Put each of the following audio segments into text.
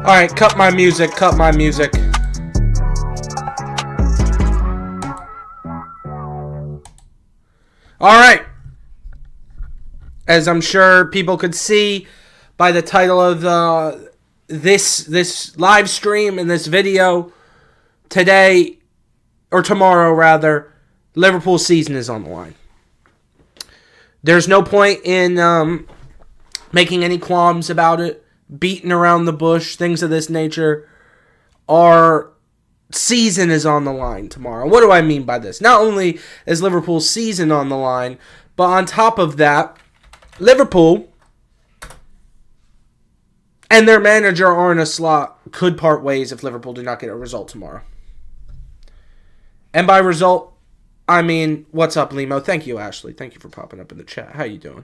Alright, cut my music. Alright. As I'm sure people could see by the title of this live stream and this video, today, or tomorrow rather, Liverpool's season is on the line. There's no point in making any qualms about it, beating around the bush, things of this nature. Our season is on the line tomorrow. What do I mean by this? Not only is Liverpool's season on the line, but on top of that, Liverpool and their manager Arne Slot could part ways if Liverpool do not get a result tomorrow. And by result, I mean, what's up, Limo? Thank you, Ashley. Thank you for popping up in the chat. How you doing?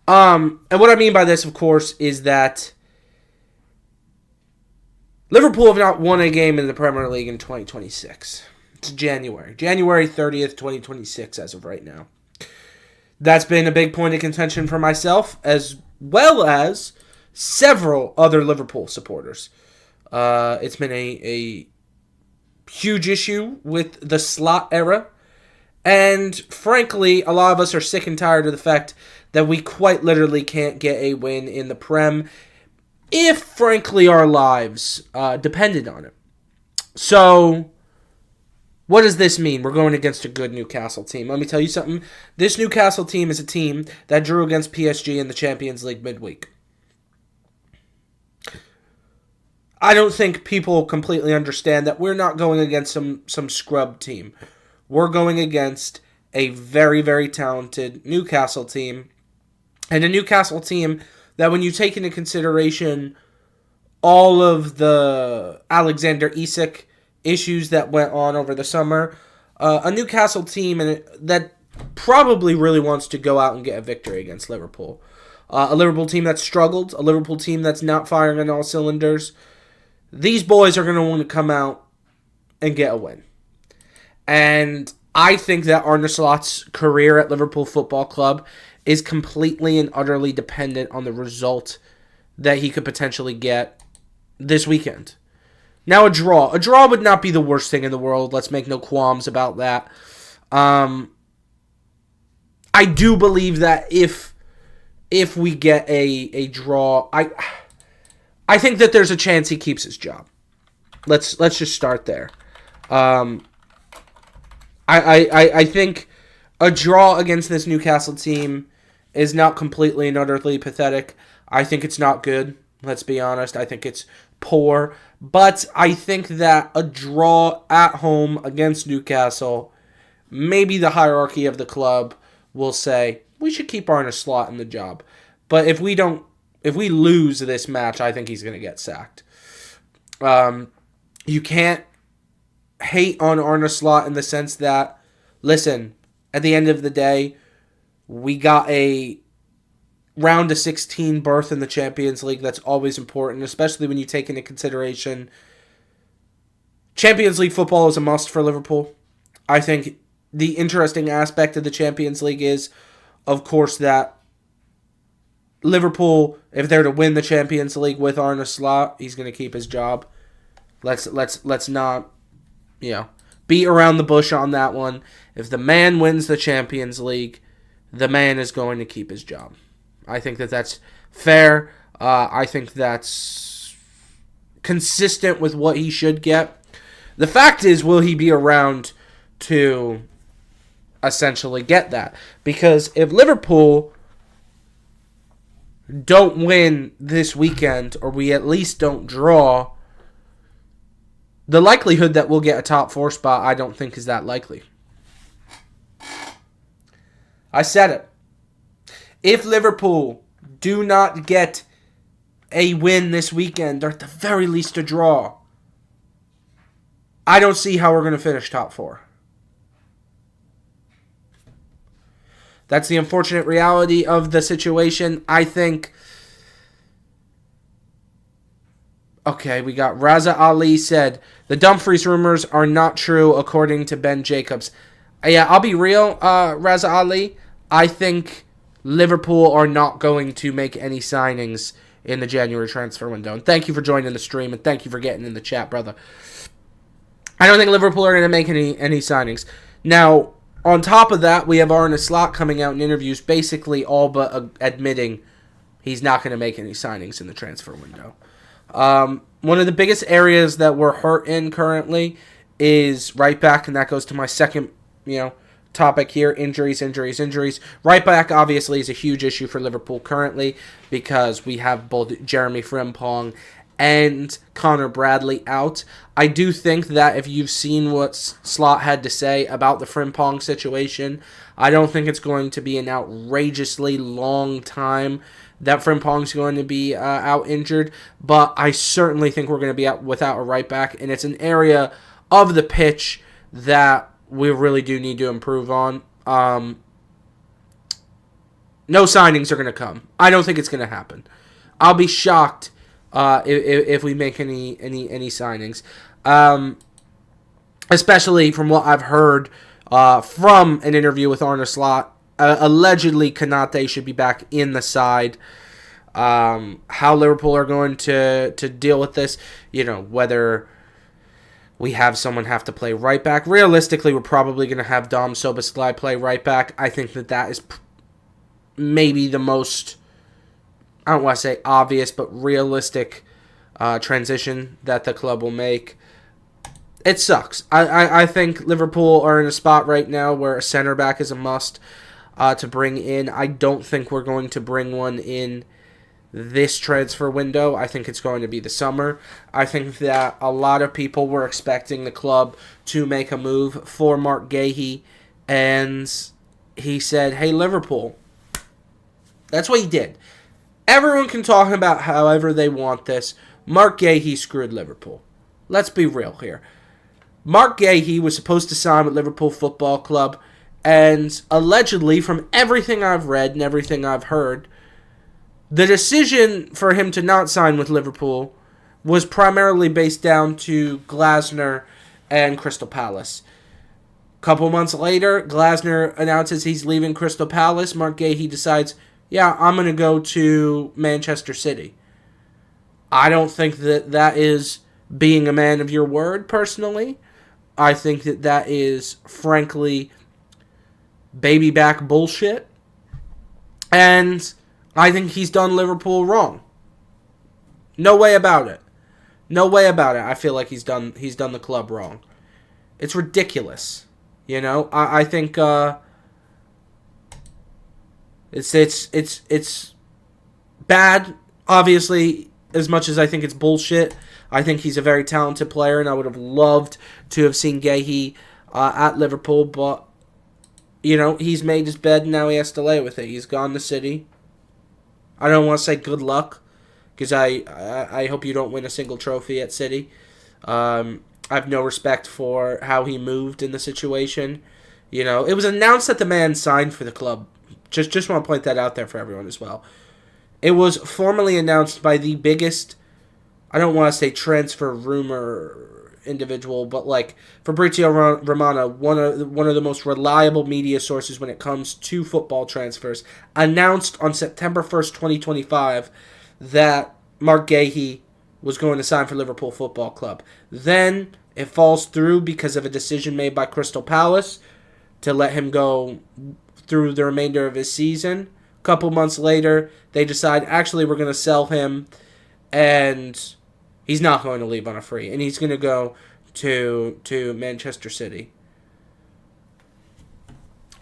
And what I mean by this, of course, is that Liverpool have not won a game in the Premier League in 2026. It's January 30th, 2026 as of right now. That's been a big point of contention for myself, as well as several other Liverpool supporters. It's been a huge issue with the Slot era. And frankly, a lot of us are sick and tired of the fact that we quite literally can't get a win in the Prem if, frankly, our lives depended on it. So, what does this mean? We're going against a good Newcastle team. Let me tell you something. This Newcastle team is a team that drew against PSG in the Champions League midweek. I don't think people completely understand that we're not going against some scrub team. We're going against a very, very talented Newcastle team. And a Newcastle team that, when you take into consideration all of the Alexander Isak issues that went on over the summer, a Newcastle team that probably really wants to go out and get a victory against Liverpool. A Liverpool team that's struggled, a Liverpool team that's not firing on all cylinders. These boys are going to want to come out and get a win. And I think that Arne Slot's career at Liverpool Football Club is completely and utterly dependent on the result that he could potentially get this weekend. Now, a draw would not be the worst thing in the world. Let's make no qualms about that. I do believe that if we get a draw, I think that there's a chance he keeps his job. Let's just start there. I think a draw against this Newcastle team is not completely and utterly pathetic. I think it's not good. Let's be honest. I think it's poor. But I think that a draw at home against Newcastle, maybe the hierarchy of the club will say, we should keep Arne Slot in the job. But if we lose this match, I think he's going to get sacked. You can't hate on Arne Slot in the sense that, listen, at the end of the day, we got a round of 16 berth in the Champions League. That's always important, especially when you take into consideration Champions League football is a must for Liverpool. I think the interesting aspect of the Champions League is, of course, that Liverpool, if they're to win the Champions League with Arne Slot, he's going to keep his job. Let's not, beat around the bush on that one. If the man wins the Champions League, the man is going to keep his job. I think that's fair. I think that's consistent with what he should get. The fact is, will he be around to essentially get that? Because if Liverpool don't win this weekend, or we at least don't draw, the likelihood that we'll get a top 4 spot, I don't think is that likely. I said it. If Liverpool do not get a win this weekend, or at the very least a draw, I don't see how we're going to finish top 4. That's the unfortunate reality of the situation. I think... Okay, we got Raza Ali said, the Dumfries rumors are not true according to Ben Jacobs. Yeah, I'll be real, Raza Ali. I think Liverpool are not going to make any signings in the January transfer window. And thank you for joining the stream, and thank you for getting in the chat, brother. I don't think Liverpool are going to make any signings. Now, on top of that, we have Arne Slot coming out in interviews basically all but admitting he's not going to make any signings in the transfer window. One of the biggest areas that we're hurt in currently is right back, and that goes to my second, topic here, injuries. Right back, obviously, is a huge issue for Liverpool currently because we have both Jeremy Frimpong and Connor Bradley out. I do think that if you've seen what Slot had to say about the Frimpong situation, I don't think it's going to be an outrageously long time that Frimpong's going to be out injured, but I certainly think we're going to be out without a right back, and it's an area of the pitch that we really do need to improve on. No signings are going to come. I don't think it's going to happen. I'll be shocked if we make any signings, especially from what I've heard from an interview with Arne Slot. Allegedly, Konate should be back in the side. How Liverpool are going to deal with this, whether we have someone have to play right back. Realistically, we're probably going to have Dom Szoboszlai play right back. I think that is maybe the most, I don't want to say obvious, but realistic transition that the club will make. It sucks. I think Liverpool are in a spot right now where a center back is a must to bring in. I don't think we're going to bring one in this transfer window. I think it's going to be the summer. I think that a lot of people were expecting the club to make a move for Mark Gahey, and he said, hey, Liverpool. That's what he did. Everyone can talk about however they want this. Mark Gahey screwed Liverpool. Let's be real here. Mark Gahey was supposed to sign with Liverpool Football Club, and allegedly, from everything I've read and everything I've heard, the decision for him to not sign with Liverpool was primarily based down to Glasner and Crystal Palace. A couple months later, Glasner announces he's leaving Crystal Palace. Mark Gahey decides, yeah, I'm going to go to Manchester City. I don't think that is being a man of your word, personally. I think that is, frankly, baby back bullshit. And I think he's done Liverpool wrong. No way about it. I feel like he's done the club wrong. It's ridiculous. I think it's bad. Obviously, as much as I think it's bullshit, I think he's a very talented player, and I would have loved to have seen Gahey at Liverpool, but he's made his bed, and now he has to lay with it. He's gone to City. I don't want to say good luck, because I hope you don't win a single trophy at City. I have no respect for how he moved in the situation. It was announced that the man signed for the club. Just want to point that out there for everyone as well. It was formally announced by the biggest, I don't want to say transfer rumor individual, but like Fabrizio Romano, one of the most reliable media sources when it comes to football transfers, announced on September 1st, 2025, that Mark Gahey was going to sign for Liverpool Football Club. Then it falls through because of a decision made by Crystal Palace to let him go through the remainder of his season. A couple months later, they decide, actually, we're going to sell him, and he's not going to leave on a free, and he's going to go to Manchester City.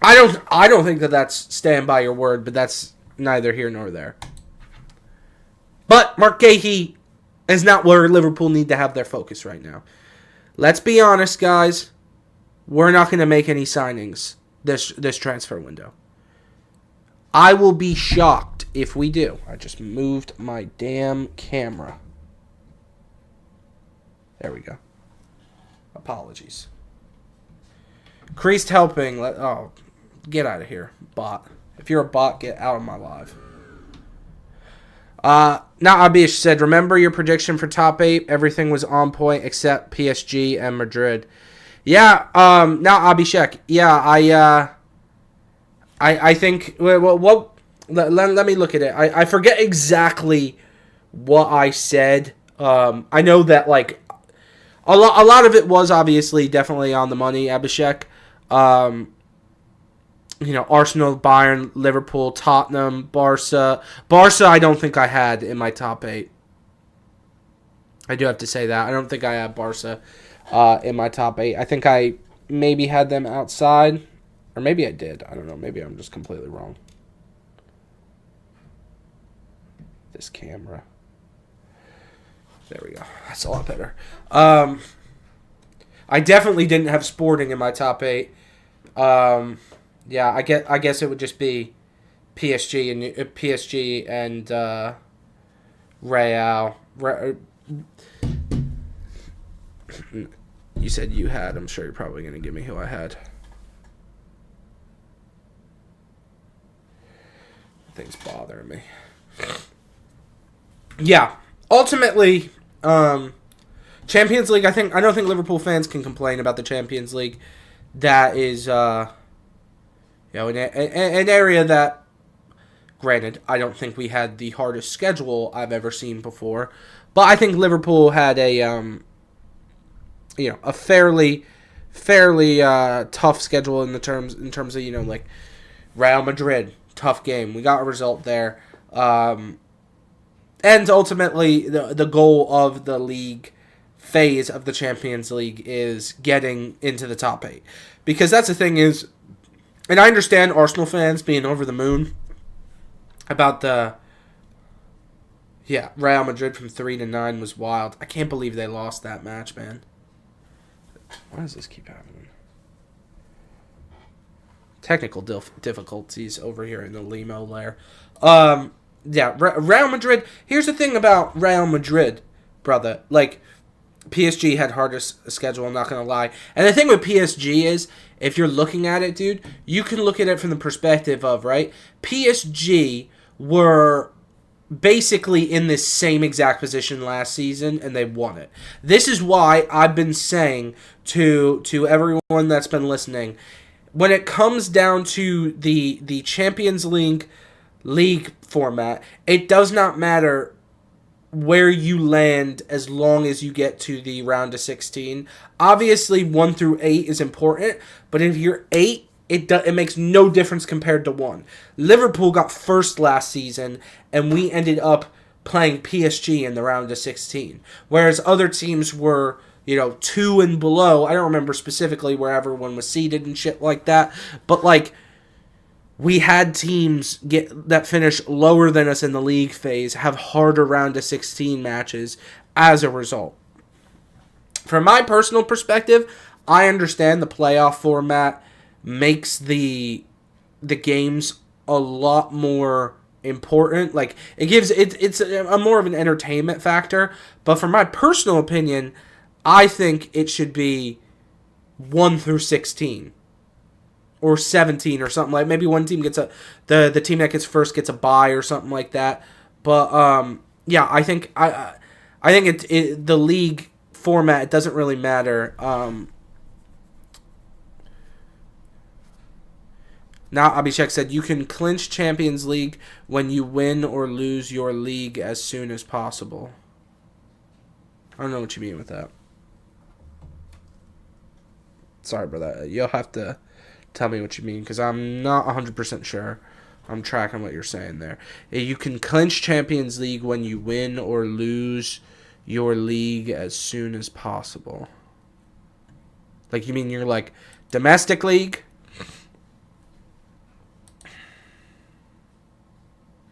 I don't think that that's stand by your word, but that's neither here nor there. But Mark Gahey is not where Liverpool need to have their focus right now. Let's be honest, guys. We're not going to make any signings this transfer window. I will be shocked if we do. I just moved my damn camera. There we go. Apologies. Creased helping. Oh, get out of here, bot. If you're a bot, get out of my live. Now Abish said, remember your prediction for top 8? Everything was on point except PSG and Madrid. Yeah, now Abhishek. Yeah, I think, well, let me look at it. I forget exactly what I said. I know that, like, a lot of it was obviously definitely on the money, Abhishek. Arsenal, Bayern, Liverpool, Tottenham, Barca. Barca, I don't think I had in my top 8. I do have to say that. I don't think I had Barca in my top 8. I think I maybe had them outside. Or maybe I did. I don't know. Maybe I'm just completely wrong. This camera. There we go. That's a lot better. I definitely didn't have Sporting in my top 8. Yeah, I guess it would just be PSG and Real. You said you had. I'm sure you're probably going to give me who I had. Things bothering me. Yeah, ultimately, Champions League. I don't think Liverpool fans can complain about the Champions League. That is, an area that, granted, I don't think we had the hardest schedule I've ever seen before, but I think Liverpool had a fairly tough schedule in terms of like Real Madrid, tough game. We got a result there, and ultimately the goal of the league phase of the Champions League is getting into the top 8, because that's the thing is, and I understand Arsenal fans being over the moon about Real Madrid from 3-9 was wild. I can't believe they lost that match, man. Why does this keep happening? Technical difficulties over here in the Limo layer. Real Madrid. Here's the thing about Real Madrid, brother. Like, PSG had hardest schedule, I'm not going to lie. And the thing with PSG is, if you're looking at it, dude, you can look at it from the perspective of, right, PSG were basically in this same exact position last season, and they won it. This is why I've been saying to everyone that's been listening, when it comes down to the Champions League format, it does not matter where you land as long as you get to the round of 16. Obviously, 1 through 8 is important, but if you're 8, it makes no difference compared to 1. Liverpool got first last season, and we ended up playing PSG in the round of 16. Whereas other teams were, 2 and below. I don't remember specifically where everyone was seeded and shit like that, but like, we had teams that finish lower than us in the league phase have harder round of 16 matches as a result. From my personal perspective, I understand the playoff format makes the games a lot more important. Like, it's a more of an entertainment factor. But from my personal opinion, I think it should be 1 through 16. Or 17 or something like. Maybe one team gets the team that gets first gets a bye or something like that. But I think the league format, it doesn't really matter. Now, Abhishek said, you can clinch Champions League when you win or lose your league as soon as possible. I don't know what you mean with that. Sorry, brother. You'll have to tell me what you mean, because I'm not 100% sure. I'm tracking what you're saying there. You can clinch Champions League when you win or lose your league as soon as possible. Like, you mean you're like domestic league?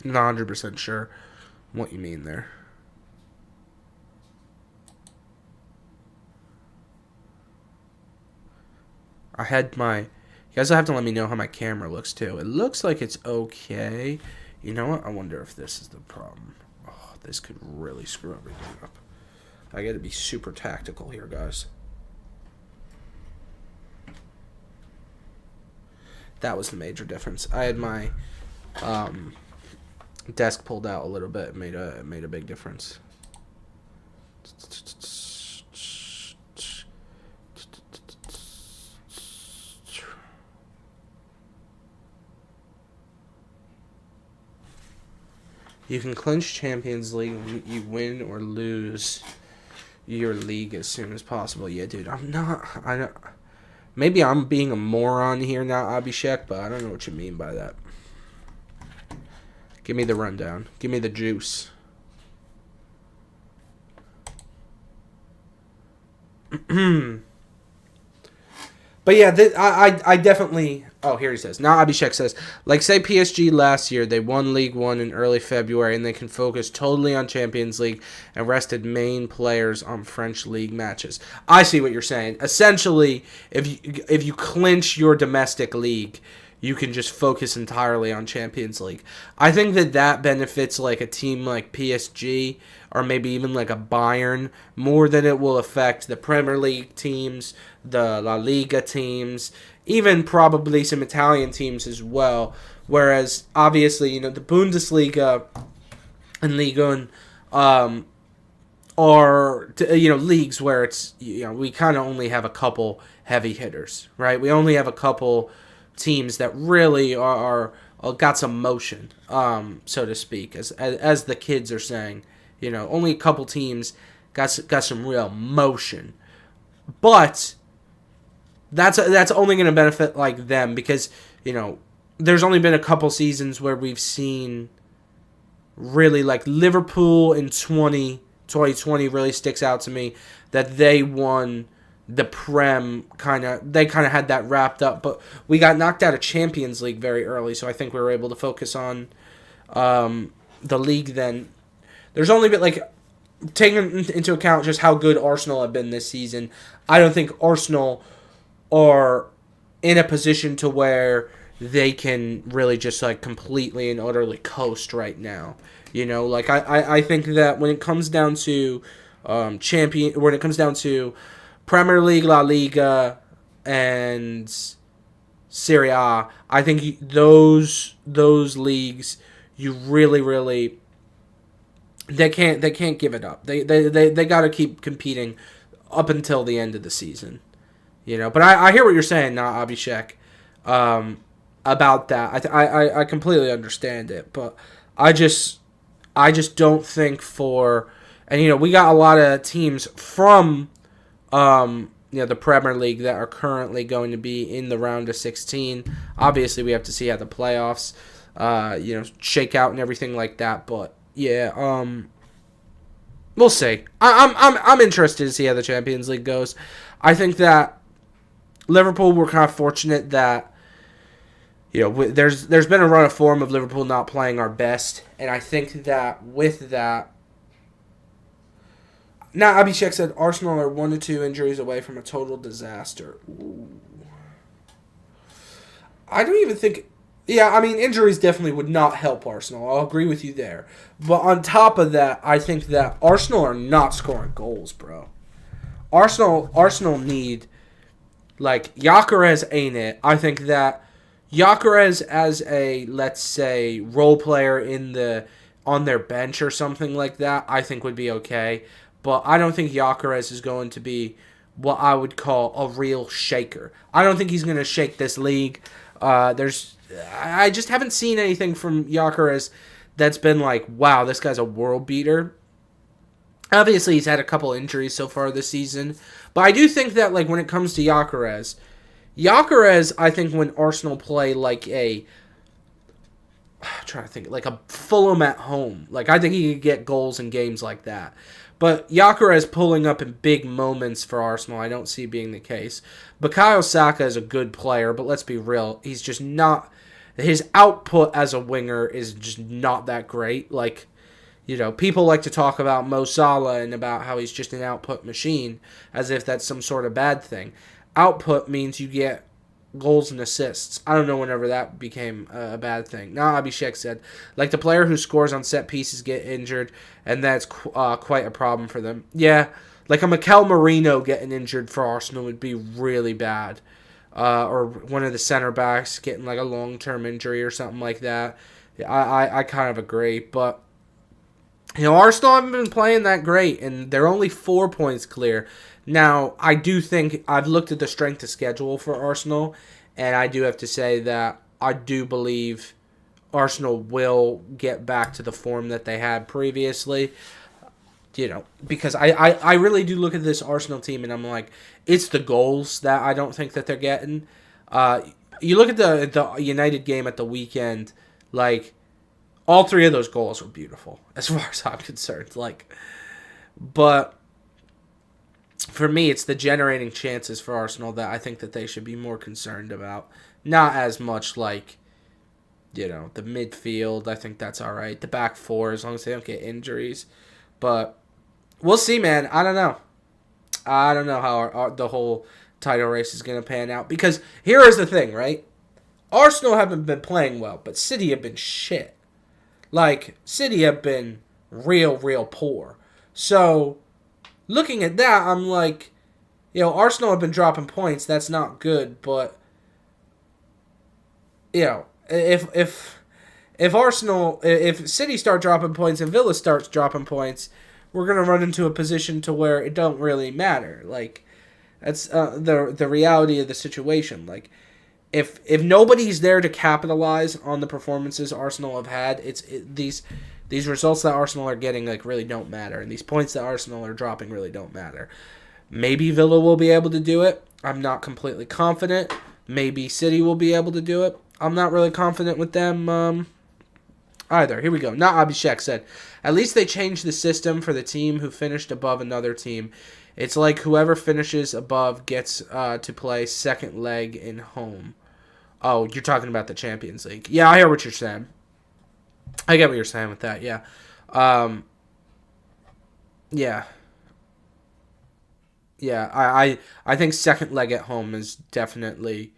Not 100% sure what you mean there. I had my... You guys will have to let me know how my camera looks, too. It looks like it's okay. You know what? I wonder if this is the problem. Oh, this could really screw everything up. I got to be super tactical here, guys. That was the major difference. I had my... desk pulled out a little bit. It made a big difference. You can clinch Champions League when you win or lose your league as soon as possible. Yeah, dude, I don't. Maybe I'm being a moron here now, Abhishek, but I don't know what you mean by that. Give me the rundown. Give me the juice. But yeah, I definitely... Oh, here he says. Now Abhishek says, like say PSG last year, they won League One in early February, and they can focus totally on Champions League and rested main players on French league matches. I see what you're saying. Essentially, if you clinch your domestic league, you can just focus entirely on Champions League. I think that benefits like a team like PSG or maybe even like a Bayern more than it will affect the Premier League teams, the La Liga teams, even probably some Italian teams as well. Whereas, obviously, you know, the Bundesliga and Liga are, you know, leagues where it's, you know, we kind of only have a couple heavy hitters, right? We only have a couple teams that really are got some motion, so to speak, as the kids are saying. You know, only a couple teams got some real motion, but that's only going to benefit like them because, you know, there's only been a couple seasons where we've seen really like Liverpool in 2020 really sticks out to me that they won the Prem they kind of had that wrapped up, but we got knocked out of Champions League very early, so I think we were able to focus on the league then. There's only been, like, taking into account just how good Arsenal have been this season, I don't think Arsenal are in a position to where they can really just, like, completely and utterly coast right now. You know, like, I think that when it comes down to when it comes down to Premier League, La Liga, and Serie A, I think those leagues, you really they can't give it up. They got to keep competing up until the end of the season, you know. But I hear what you're saying now, Abhishek, about that. I completely understand it, but I just don't think and you know, we got a lot of teams from you know, the Premier League that are currently going to be in the round of 16. Obviously, we have to see how the playoffs, you know, shake out and everything like that. But yeah, we'll see. I'm interested to see how the Champions League goes. I think that Liverpool were kind of fortunate that, you know, there's been a run of form of Liverpool not playing our best, and I think that with that. Now, Abhishek said Arsenal are 1 to 2 injuries away from a total disaster. Ooh. I don't even think... Yeah, I mean, injuries definitely would not help Arsenal. I'll agree with you there. But on top of that, I think that Arsenal are not scoring goals, bro. Arsenal need... Like, Gyökeres ain't it. I think that Gyökeres as a, let's say, role player on their bench or something like that, I think would be okay. but I don't think Gyökeres is going to be what I would call a real shaker. I don't think he's going to shake this league. I just haven't seen anything from Gyökeres that's been like, wow, this guy's a world beater. Obviously, he's had a couple injuries so far this season, but I do think that like when it comes to Gyökeres, I think when Arsenal play like I'm trying to think, like a Fulham at home, like I think he could get goals in games like that. But Gyökeres pulling up in big moments for Arsenal, I don't see being the case. Bukayo Saka is a good player, but let's be real, he's just not. His output as a winger is just not that great. Like, people like to talk about Mo Salah and about how he's just an output machine, as if that's some sort of bad thing. Output means you get goals and assists. I don't know whenever that became a bad thing. Now Abhishek said, like the player who scores on set pieces get injured, and that's quite a problem for them. Yeah, like a Mikel Merino getting injured for Arsenal would be really bad. Or one of the center backs getting like a long-term injury or something like that. I kind of agree, but Arsenal haven't been playing that great, and they're only 4 points clear. Now, I do think I've looked at the strength of schedule for Arsenal, and I do have to say that I do believe Arsenal will get back to the form that they had previously. Because I really do look at this Arsenal team, and I'm like, it's the goals that I don't think that they're getting. You look at the United game at the weekend, like, all 3 of those goals were beautiful, as far as I'm concerned. But for me, it's the generating chances for Arsenal that I think that they should be more concerned about. Not as much like, the midfield. I think that's all right. The back four, as long as they don't get injuries. But we'll see, man. I don't know. I don't know how the whole title race is going to pan out. Because here is the thing, right? Arsenal haven't been playing well, but City have been shit. City have been real poor. So, looking at that, I'm like, Arsenal have been dropping points. That's not good, but, if City start dropping points and Villa starts dropping points, we're going to run into a position to where it don't really matter. That's the reality of the situation. If nobody's there to capitalize on the performances Arsenal have had, these results that Arsenal are getting really don't matter, and these points that Arsenal are dropping really don't matter. Maybe Villa will be able to do it. I'm not completely confident. Maybe City will be able to do it. I'm not really confident with them either. Here we go. Not Abhishek said, at least they changed the system for the team who finished above another team. It's like whoever finishes above gets to play second leg in home. Oh, you're talking about the Champions League. Yeah, I hear what you're saying. I get what you're saying with that, yeah. Yeah. Yeah, I think second leg at home is definitely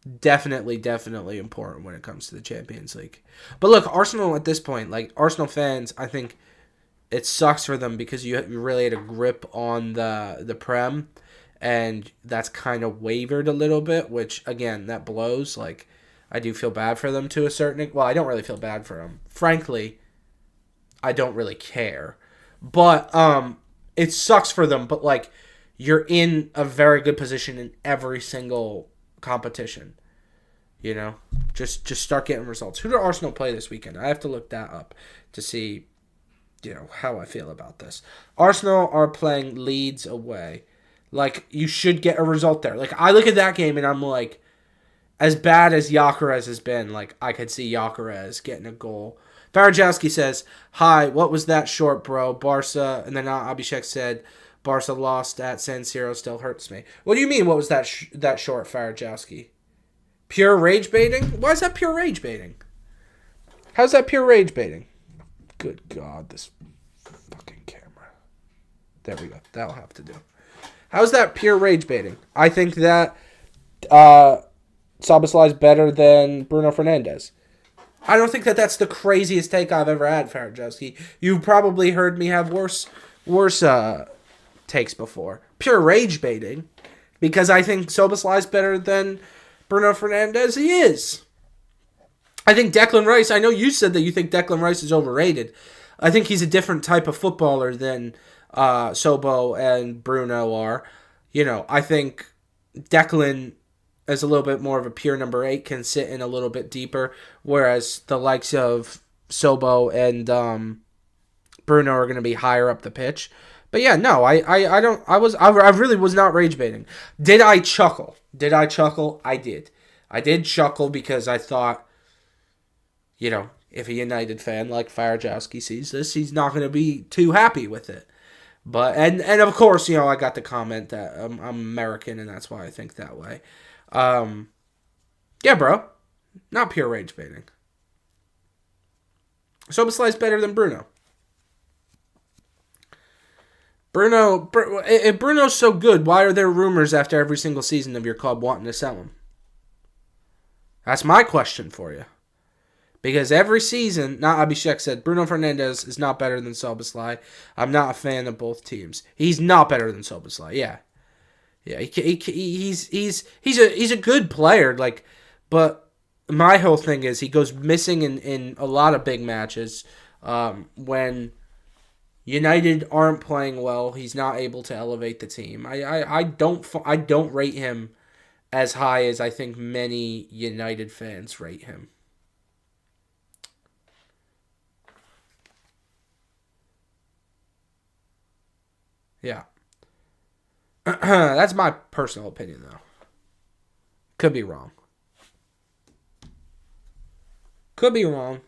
important when it comes to the Champions League. But look, Arsenal at this point, Arsenal fans, I think it sucks for them because you really had a grip on the Prem, and that's kind of wavered a little bit, which, again, that blows. I do feel bad for them to a certain... Well, I don't really feel bad for them. Frankly, I don't really care. But it sucks for them, but, you're in a very good position in every single competition. Just start getting results. Who did Arsenal play this weekend? I have to look that up to see, how I feel about this. Arsenal are playing Leeds away. You should get a result there. I look at that game and I'm like, as bad as Gyökeres has been, I could see Gyökeres getting a goal. Farajowski says, hi, what was that short, bro? Barca, and then Abhishek said, Barca lost at San Siro still hurts me. What do you mean, what was that short, Farajowski? Pure rage baiting? Why is that pure rage baiting? How's that pure rage baiting? Good God, this fucking camera. There we go. That'll have to do. How's that pure rage baiting? I think that Szoboszlai is better than Bruno Fernandes. I don't think that that's the craziest take I've ever had, Farajowski. You've probably heard me have worse takes before. Pure rage baiting, because I think Szoboszlai is better than Bruno Fernandes. He is. I think Declan Rice, I know you said that you think Declan Rice is overrated. I think he's a different type of footballer than Sobo and Bruno are. I think Declan as a little bit more of a pure number 8 can sit in a little bit deeper, whereas the likes of Sobo and Bruno are going to be higher up the pitch. But yeah, no, I don't. I really was not rage baiting. Did I chuckle? Did I chuckle? I did. I did chuckle because I thought, if a United fan like Farajowski sees this, he's not going to be too happy with it. But and of course, I got the comment that I'm American and that's why I think that way. Yeah, bro, not pure rage baiting. Soboslai's better than Bruno. If Bruno's so good, why are there rumors after every single season of your club wanting to sell him? That's my question for you. Because every season, not Abhishek said, Bruno Fernandes is not better than Soboslai. I'm not a fan of both teams. He's not better than Soboslai. Yeah, he's a good player. But my whole thing is he goes missing in a lot of big matches. When United aren't playing well, he's not able to elevate the team. I don't rate him as high as I think many United fans rate him. Yeah. That's my personal opinion, though. Could be wrong. Could be wrong.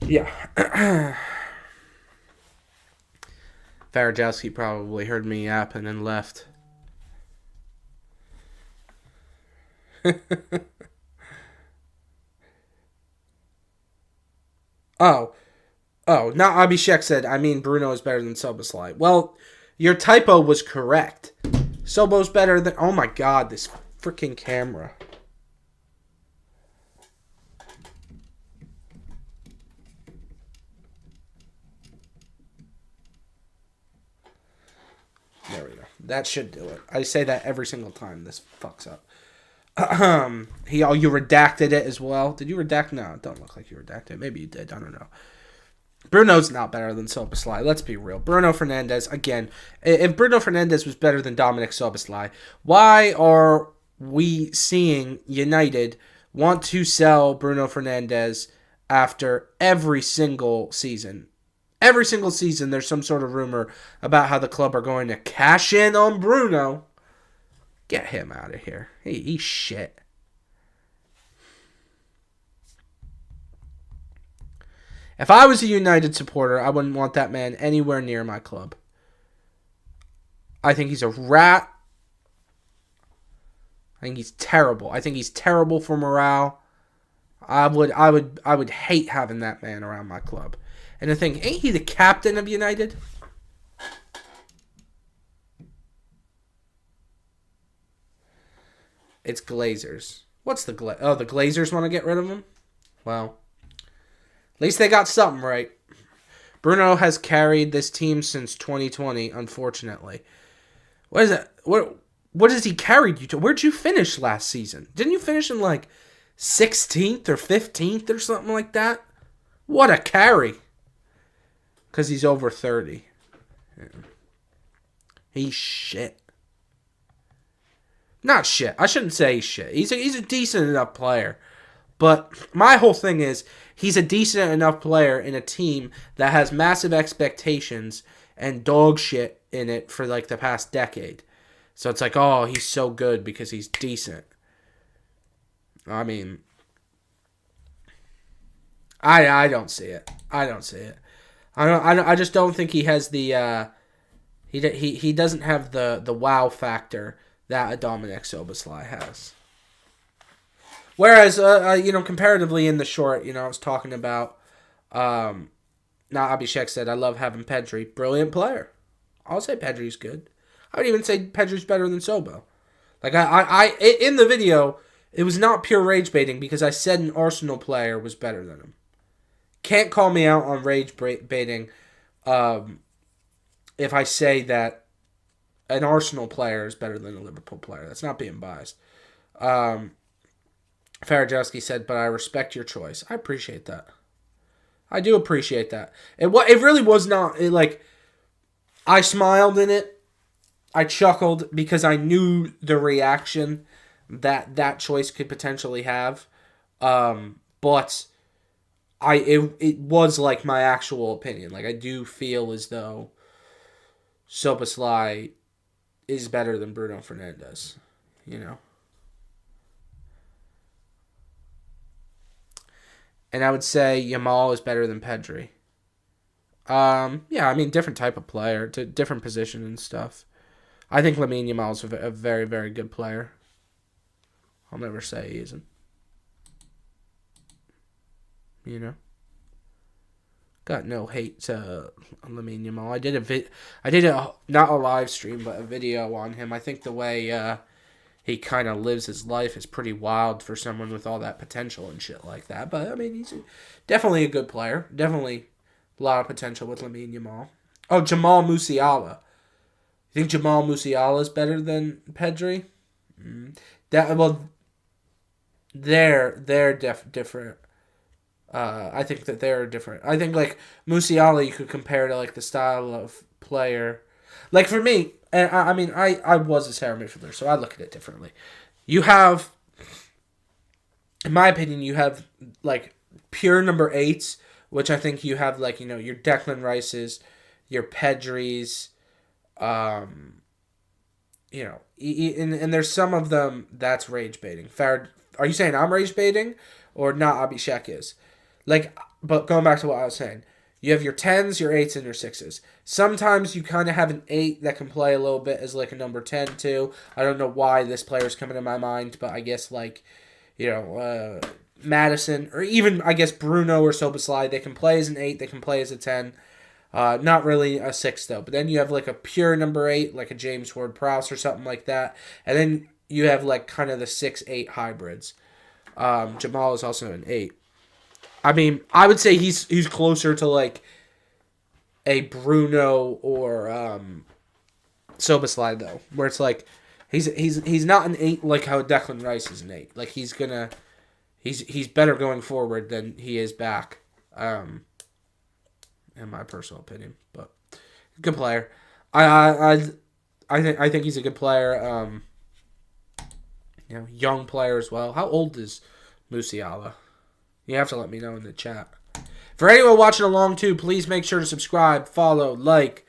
Yeah. Farajowski probably heard me yap and then left. Oh. Oh, now Abhishek said, I mean Bruno is better than Soboslai. Well, your typo was correct. Sobo's better than... Oh my god, this freaking camera. There we go. That should do it. I say that every single time this fucks up. You redacted it as well. Did you redact? No, it don't look like you redacted it. Maybe you did. I don't know. Bruno's not better than Soboslai. Let's be real. Bruno Fernandes, again, if Bruno Fernandes was better than Dominic Soboslai, why are we seeing United want to sell Bruno Fernandes after every single season? Every single season, there's some sort of rumor about how the club are going to cash in on Bruno. Get him out of here. He's shit. If I was a United supporter, I wouldn't want that man anywhere near my club. I think he's a rat. I think he's terrible. I think he's terrible for morale. I would hate having that man around my club. And the thing, ain't he the captain of United? It's Glazers. What's the the Glazers want to get rid of him? Well, at least they got something right. Bruno has carried this team since 2020, unfortunately. What is that? What has he carried you to? Where'd you finish last season? Didn't you finish in 16th or 15th or something like that? What a carry. Because he's over 30. Yeah. He's shit. Not shit. I shouldn't say he's shit. He's a decent enough player. But my whole thing is he's a decent enough player in a team that has massive expectations and dog shit in it for the past decade. So it's oh, he's so good because he's decent. I mean, I don't see it. I don't see it. I just don't think he has the he doesn't have the wow factor that a Dominic Soboslai has. Whereas comparatively in the short, I was talking about now Abhishek said I love having Pedri, brilliant player. I'll say Pedri's good. I would even say Pedri's better than Sobo. I in the video, it was not pure rage baiting because I said an Arsenal player was better than him. Can't call me out on rage baiting if I say that an Arsenal player is better than a Liverpool player. That's not being biased. Farajewski said, but I respect your choice. I appreciate that. I do appreciate that. It really was not, I smiled in it. I chuckled because I knew the reaction that choice could potentially have. But it was like my actual opinion. Like, I do feel as though Soboslai is better than Bruno Fernandes. You know? And I would say Yamal is better than Pedri. Yeah, I mean, different type of player, to different position and stuff. I think Lamine Yamal is a very, very good player. I'll never say he isn't. You know, got no hate to Lamine Yamal. I did a not a live stream, but a video on him. I think the way he kind of lives his life is pretty wild for someone with all that potential and shit like that. But I mean, definitely a good player. Definitely a lot of potential with Lamine Yamal. Oh, Jamal Musiala. You think Jamal Musiala is better than Pedri? That well, they're different. I think that they're different. I think like Musiala, you could compare to like the style of player. Like for me, and I mean, I was a center midfielder, so I look at it differently. You have, in my opinion, you have like pure number eights, which I think you have like your Declan Rices, your Pedris, and there's some of them that's rage baiting. Are you saying I'm rage baiting, or not? Abhishek is. Like, but going back to what I was saying, you have your 10s, your 8s, and your 6s. Sometimes you kind of have an 8 that can play a little bit as like a number 10 too. I don't know why this player is coming to my mind, but I guess like, Madison, or even I guess Bruno or Soboslai, they can play as an 8, they can play as a 10. Not really a 6 though. But then you have like a pure number 8, like a James Ward-Prowse or something like that. And then you have like kind of the 6-8 hybrids. Jamal is also an 8. I mean, I would say he's closer to like a Bruno or Soboslai though, where it's like he's not an 8 like how Declan Rice is an 8. Like he's better going forward than he is back, in my personal opinion. But good player. I think he's a good player. Young player as well. How old is Musiala? You have to let me know in the chat. For anyone watching along too, please make sure to subscribe, follow, like,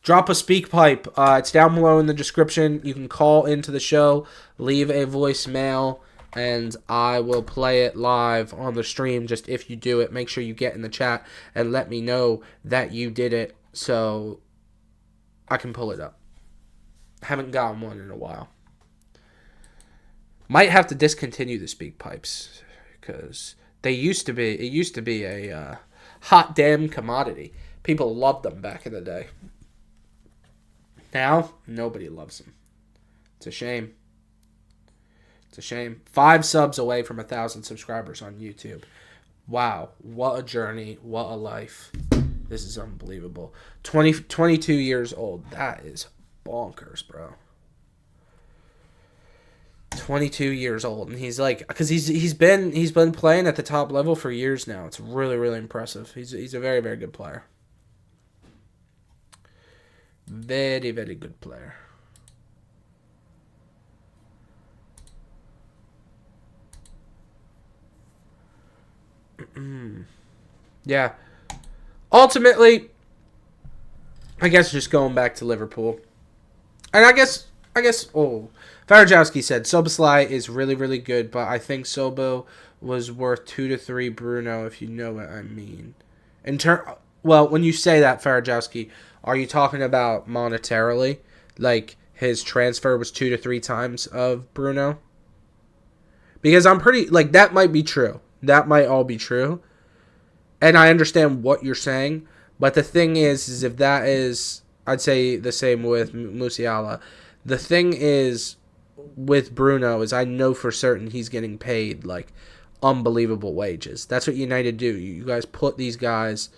drop a speak pipe. It's down below in the description. You can call into the show, leave a voicemail, and I will play it live on the stream. Just if you do it, make sure you get in the chat and let me know that you did it so I can pull it up. Haven't gotten one in a while. Might have to discontinue the speak pipes because it used to be a hot damn commodity. People loved them back in the day. Now, nobody loves them. It's a shame. It's a shame. 5 subs away from 1,000 subscribers on YouTube. Wow, what a journey, what a life. This is unbelievable. 22 years old. That is bonkers, bro. 22 years old, and he's like, because he's been playing at the top level for years now. It's really, really impressive. He's a very, very good player. Very, very good player. Yeah. Ultimately, I guess just going back to Liverpool, and I guess. Farajowski said Soboslai is really, really good, but I think Sobo was worth 2 to 3 Bruno, if you know what I mean. Well, when you say that, Farajowski, are you talking about monetarily? Like his transfer was 2 to 3 times of Bruno? Because I'm pretty like that might be true. That might all be true. And I understand what you're saying, but the thing is if that is, I'd say the same with Musiala. The thing is with Bruno is I know for certain he's getting paid like unbelievable wages. That's what United do. You guys put these guys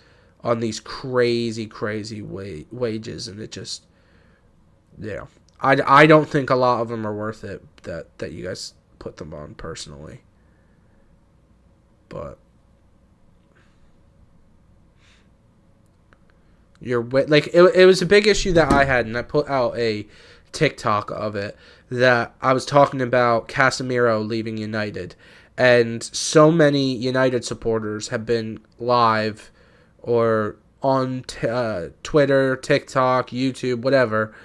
on these crazy, crazy wages, and it just, I don't think a lot of them are worth it that you guys put them on personally. But it was a big issue that I had, and I put out a TikTok of it that I was talking about Casemiro leaving United, and so many United supporters have been live or on Twitter, TikTok, YouTube, whatever,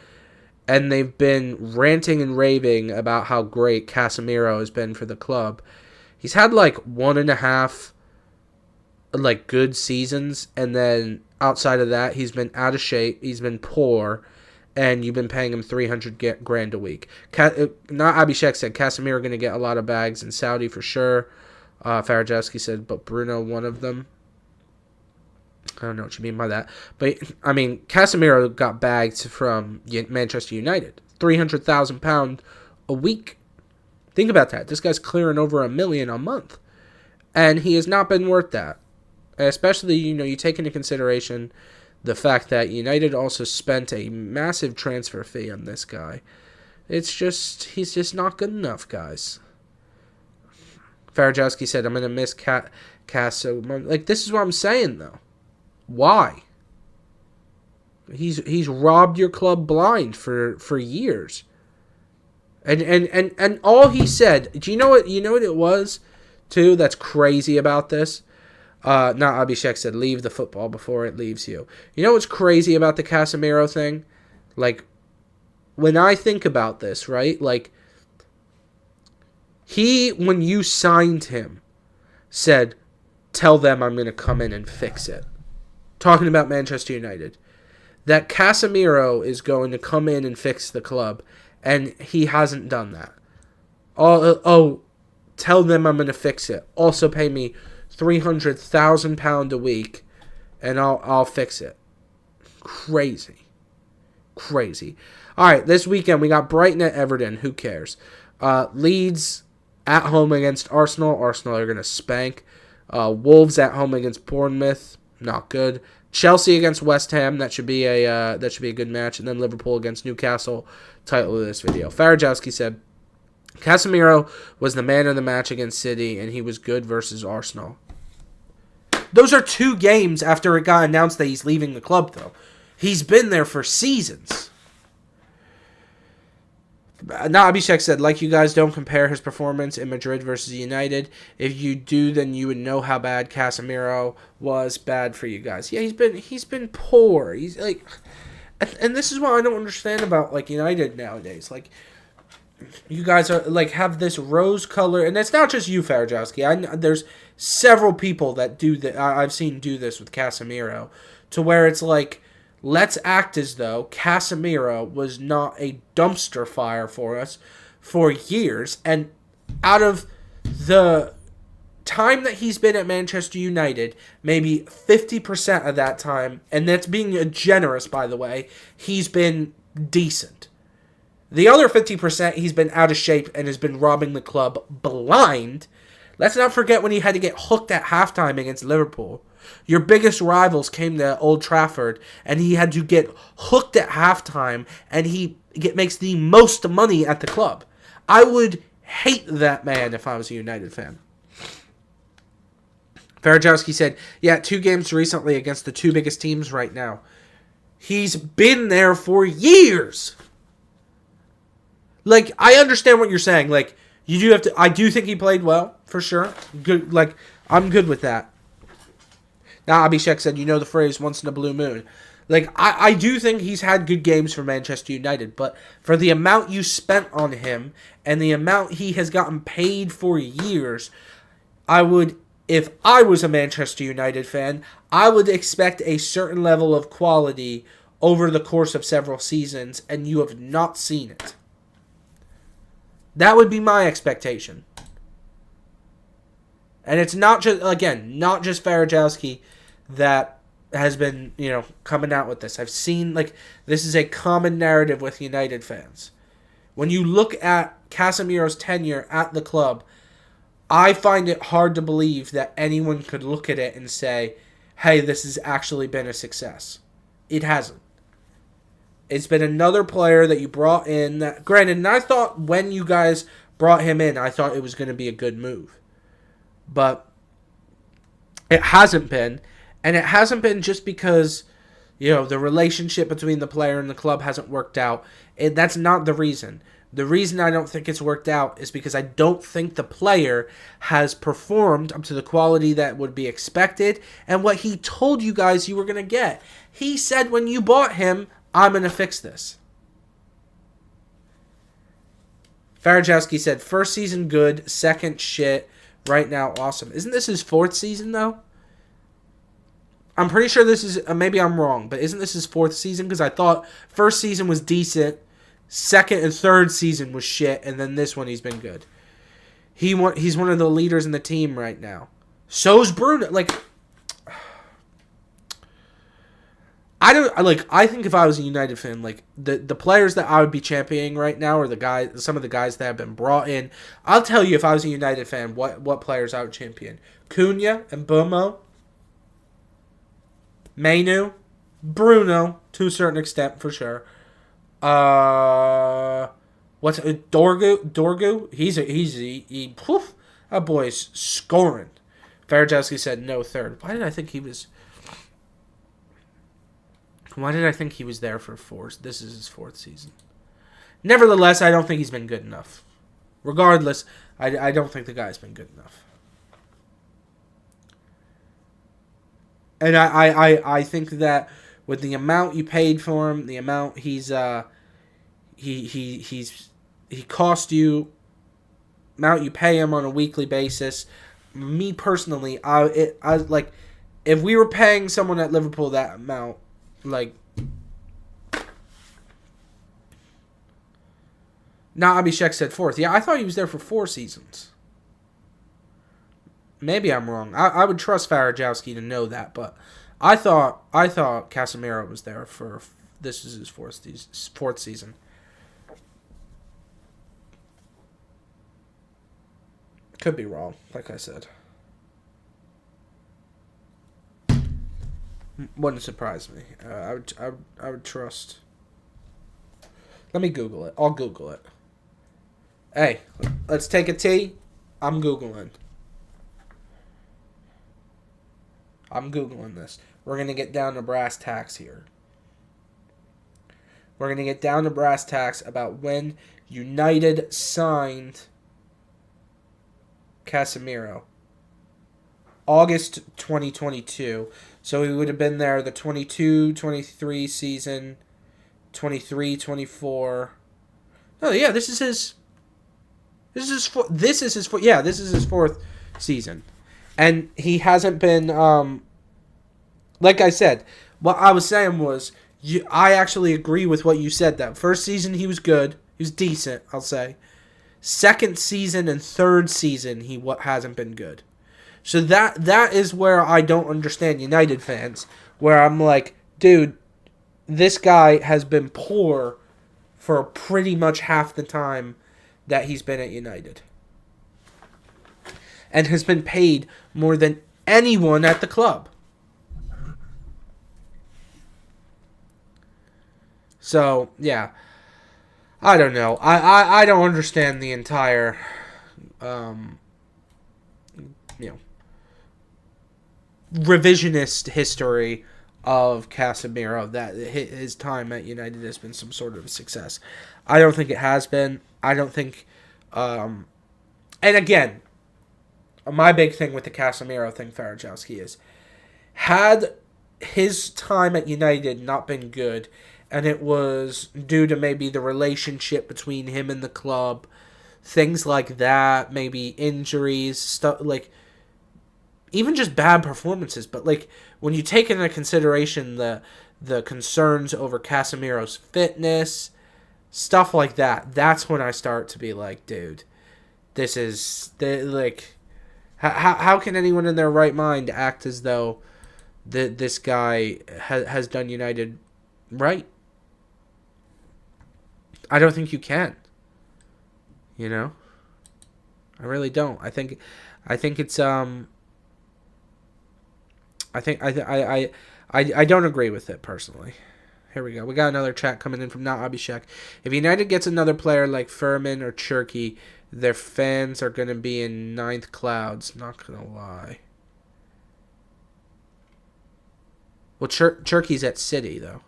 and they've been ranting and raving about how great Casemiro has been for the club. He's had like 1.5 like good seasons, and then outside of that, he's been out of shape, he's been poor, and you've been paying him $300,000 a week. Not Abhishek said Casemiro going to get a lot of bags in Saudi for sure. Farajewski said, but Bruno one of them. I don't know what you mean by that. But, I mean, Casemiro got bags from Manchester United. £300,000 a week. Think about that. This guy's clearing over $1 million a month. And he has not been worth that. Especially, you take into consideration the fact that United also spent a massive transfer fee on this guy. He's just not good enough, guys. Farajewski said, I'm going to miss Cass. So, like, this is what I'm saying, though. Why? He's robbed your club blind for years. And all he said, do you know what it was, too, that's crazy about this? Not Abhishek said, leave the football before it leaves you. You know what's crazy about the Casemiro thing? Like, when I think about this, right? Like, when you signed him, said, tell them I'm going to come in and fix it. Talking about Manchester United. That Casemiro is going to come in and fix the club, and he hasn't done that. Tell them I'm going to fix it. Also pay me £300,000 a week, and I'll fix it. Crazy. All right, this weekend we got Brighton at Everton. Who cares? Leeds at home against Arsenal. Arsenal are going to spank. Wolves at home against Bournemouth. Not good. Chelsea against West Ham. That should be a good match. And then Liverpool against Newcastle. Title of this video. Farajewski said, Casemiro was the man of the match against City, and he was good versus Arsenal. Those are 2 games after it got announced that he's leaving the club, though. He's been there for seasons. Now, Abhishek said, like you guys don't compare his performance in Madrid versus United. If you do, then you would know how bad Casemiro was. Bad for you guys. Yeah, he's been poor. He's like, and this is what I don't understand about like United nowadays. Like, you guys are like have this rose color, and it's not just you, Farajewski. There's several people that do that. I've seen do this with Casemiro, to where it's like, let's act as though Casemiro was not a dumpster fire for us for years, and out of the time that he's been at Manchester United, maybe 50% of that time, and that's being generous, by the way, he's been decent. The other 50%, he's been out of shape and has been robbing the club blind. Let's not forget when he had to get hooked at halftime against Liverpool. Your biggest rivals came to Old Trafford, and he had to get hooked at halftime, and he makes the most money at the club. I would hate that man if I was a United fan. Farajewski said, yeah, 2 games recently against the 2 biggest teams right now. He's been there for years. Like, I understand what you're saying. Like, you do have to. I do think he played well, for sure. Good. Like, I'm good with that. Now, Abhishek said, you know the phrase, once in a blue moon. Like, I do think he's had good games for Manchester United, but for the amount you spent on him and the amount he has gotten paid for years, if I was a Manchester United fan, I would expect a certain level of quality over the course of several seasons, and you have not seen it. That would be my expectation. And it's not just Farajewski that has been, coming out with this. I've seen, this is a common narrative with United fans. When you look at Casemiro's tenure at the club, I find it hard to believe that anyone could look at it and say, hey, this has actually been a success. It hasn't. It's been another player that you brought in. Granted, and I thought when you guys brought him in, I thought it was going to be a good move. But it hasn't been. And it hasn't been just because, the relationship between the player and the club hasn't worked out. That's not the reason. The reason I don't think it's worked out is because I don't think the player has performed up to the quality that would be expected and what he told you guys you were going to get. He said when you bought him, I'm going to fix this. Farajowski said, first season good, second shit, right now awesome. Isn't this his fourth season, though? I'm pretty sure this is, maybe I'm wrong, but isn't this his fourth season? Because I thought first season was decent, second and third season was shit, and then this one he's been good. He's one of the leaders in the team right now. So's Bruno. I think if I was a United fan, the players that I would be championing right now are some of the guys that have been brought in. I'll tell you if I was a United fan what players I would champion. Cunha and Mbomo, Mainu, Bruno to a certain extent for sure. What's Dorgu? He poof, that boy's scoring. Farajowski said no third. Why did I think he was there for fourth? This is his fourth season. Nevertheless, I don't think he's been good enough. Regardless, I don't think the guy's been good enough. And I think that with the amount you paid for him, the amount he cost you, amount you pay him on a weekly basis. Me personally, if we were paying someone at Liverpool that amount, Abhishek said fourth. Yeah, I thought he was there for 4 seasons. Maybe I'm wrong. I would trust Farajowski to know that, but I thought Casemiro was there for this is his fourth season. Could be wrong, like I said. Wouldn't surprise me. I would trust. Let me Google it. I'll Google it. Hey, let's take a tea. I'm Googling. this. We're going to get down to brass tacks here. We're going to get down to brass tacks about when United signed Casemiro. August 2022. So he would have been there the 22-23 season, 23-24. Oh yeah, this is his fourth season. And he hasn't been, like I said, what I was saying was, I actually agree with what you said. That first season he was good. He was decent, I'll say. Second season and third season he hasn't been good. So that is where I don't understand United fans. Where I'm like, dude, this guy has been poor for pretty much half the time that he's been at United. And has been paid more than anyone at the club. So, yeah. I don't know. I don't understand the entire, revisionist history of Casemiro, that his time at United has been some sort of a success. I don't think it has been. I don't think, and again, my big thing with the Casemiro thing, Farajowski, is had his time at United not been good, and it was due to maybe the relationship between him and the club, things like that, maybe injuries, stuff even just bad performances. But when you take into consideration the concerns over Casemiro's fitness, stuff like that, that's when I start to be like, dude, this is how can anyone in their right mind act as though this guy has done United right? I don't think you can. I really don't. I think it's I don't agree with it personally. Here we go. We got another chat coming in from Not Abhishek. If United gets another player like Furman or Cherky, their fans are going to be in ninth clouds. Not going to lie. Well, Cherky's at City, though.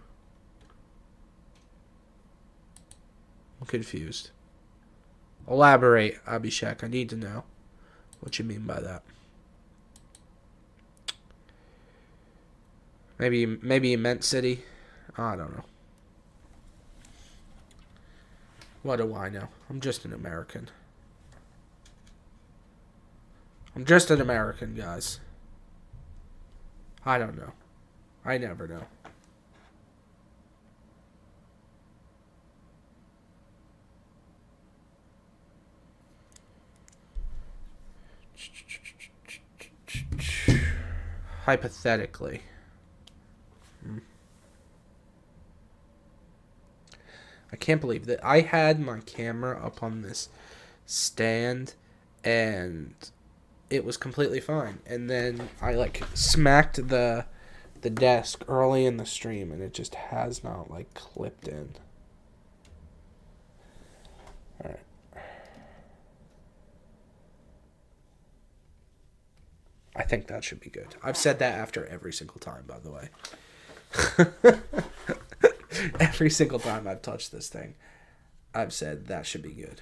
I'm confused. Elaborate, Abhishek. I need to know what you mean by that. Maybe you meant City. I don't know. What do I know? I'm just an American. I'm just an American, guys. I don't know. I never know. Hypothetically. I can't believe that I had my camera up on this stand and it was completely fine. And then I like smacked the desk early in the stream and it just has not like clipped in. All right. I think that should be good. I've said that after every single time, by the way. Every single time I've touched this thing, I've said that should be good.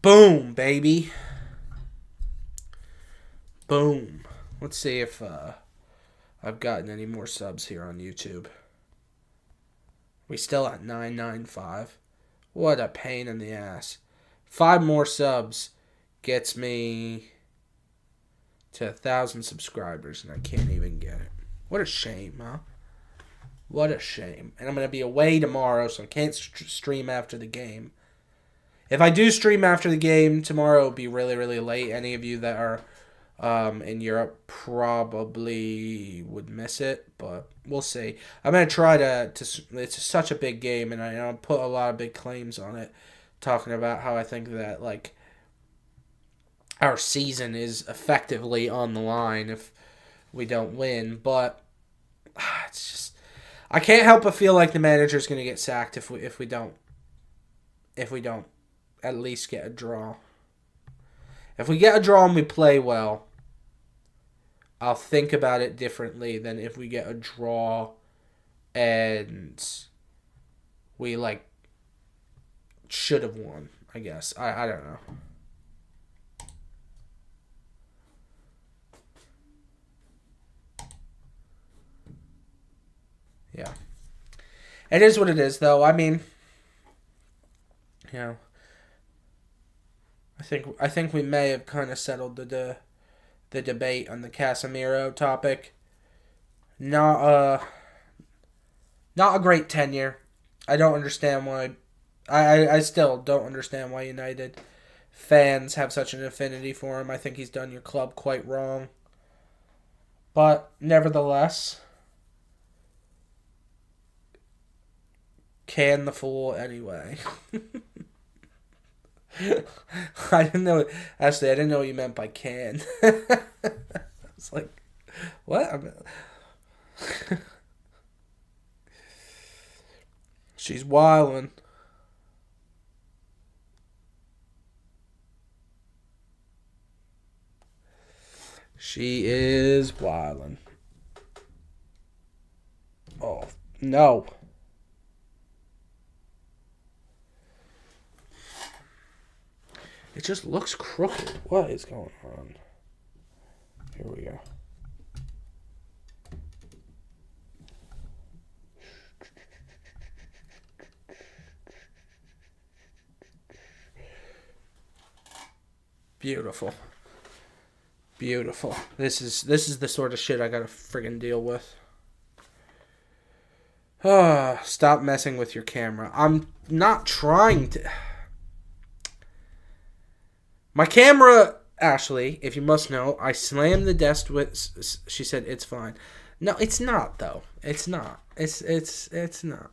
Boom, baby. Boom. Let's see if I've gotten any more subs here on YouTube. We still at 995. What a pain in the ass. 5 more subs gets me to 1,000 subscribers, and I can't even get it. What a shame, huh? What a shame. And I'm going to be away tomorrow, so I can't stream after the game. If I do stream after the game tomorrow, it'll be really, really late. Any of you that are in Europe probably would miss it, but we'll see. I'm going to try to it's such a big game, and I put a lot of big claims on it, talking about how I think that, like, our season is effectively on the line if we don't win, but it's just, I can't help but feel like the manager's going to get sacked if we don't at least get a draw. If we get a draw and we play well, I'll think about it differently than if we get a draw and we, like, should have won, I guess. I don't know. Yeah. It is what it is, though. I mean, you know, I think we may have kind of settled the debate on the Casemiro topic. Not a great tenure. I don't understand why. I still don't understand why United fans have such an affinity for him. I think he's done your club quite wrong. But nevertheless, can the fool anyway. I didn't know what you meant by can. It's like, what? She's wildin'. She is wildin'. Oh, no. It just looks crooked. What is going on? Here we go. Beautiful. Beautiful. This is the sort of shit I gotta friggin' deal with. Stop messing with your camera. I'm not trying to... My camera, Ashley, if you must know, I slammed the desk with... She said it's fine. No, it's not, though. It's not. It's not.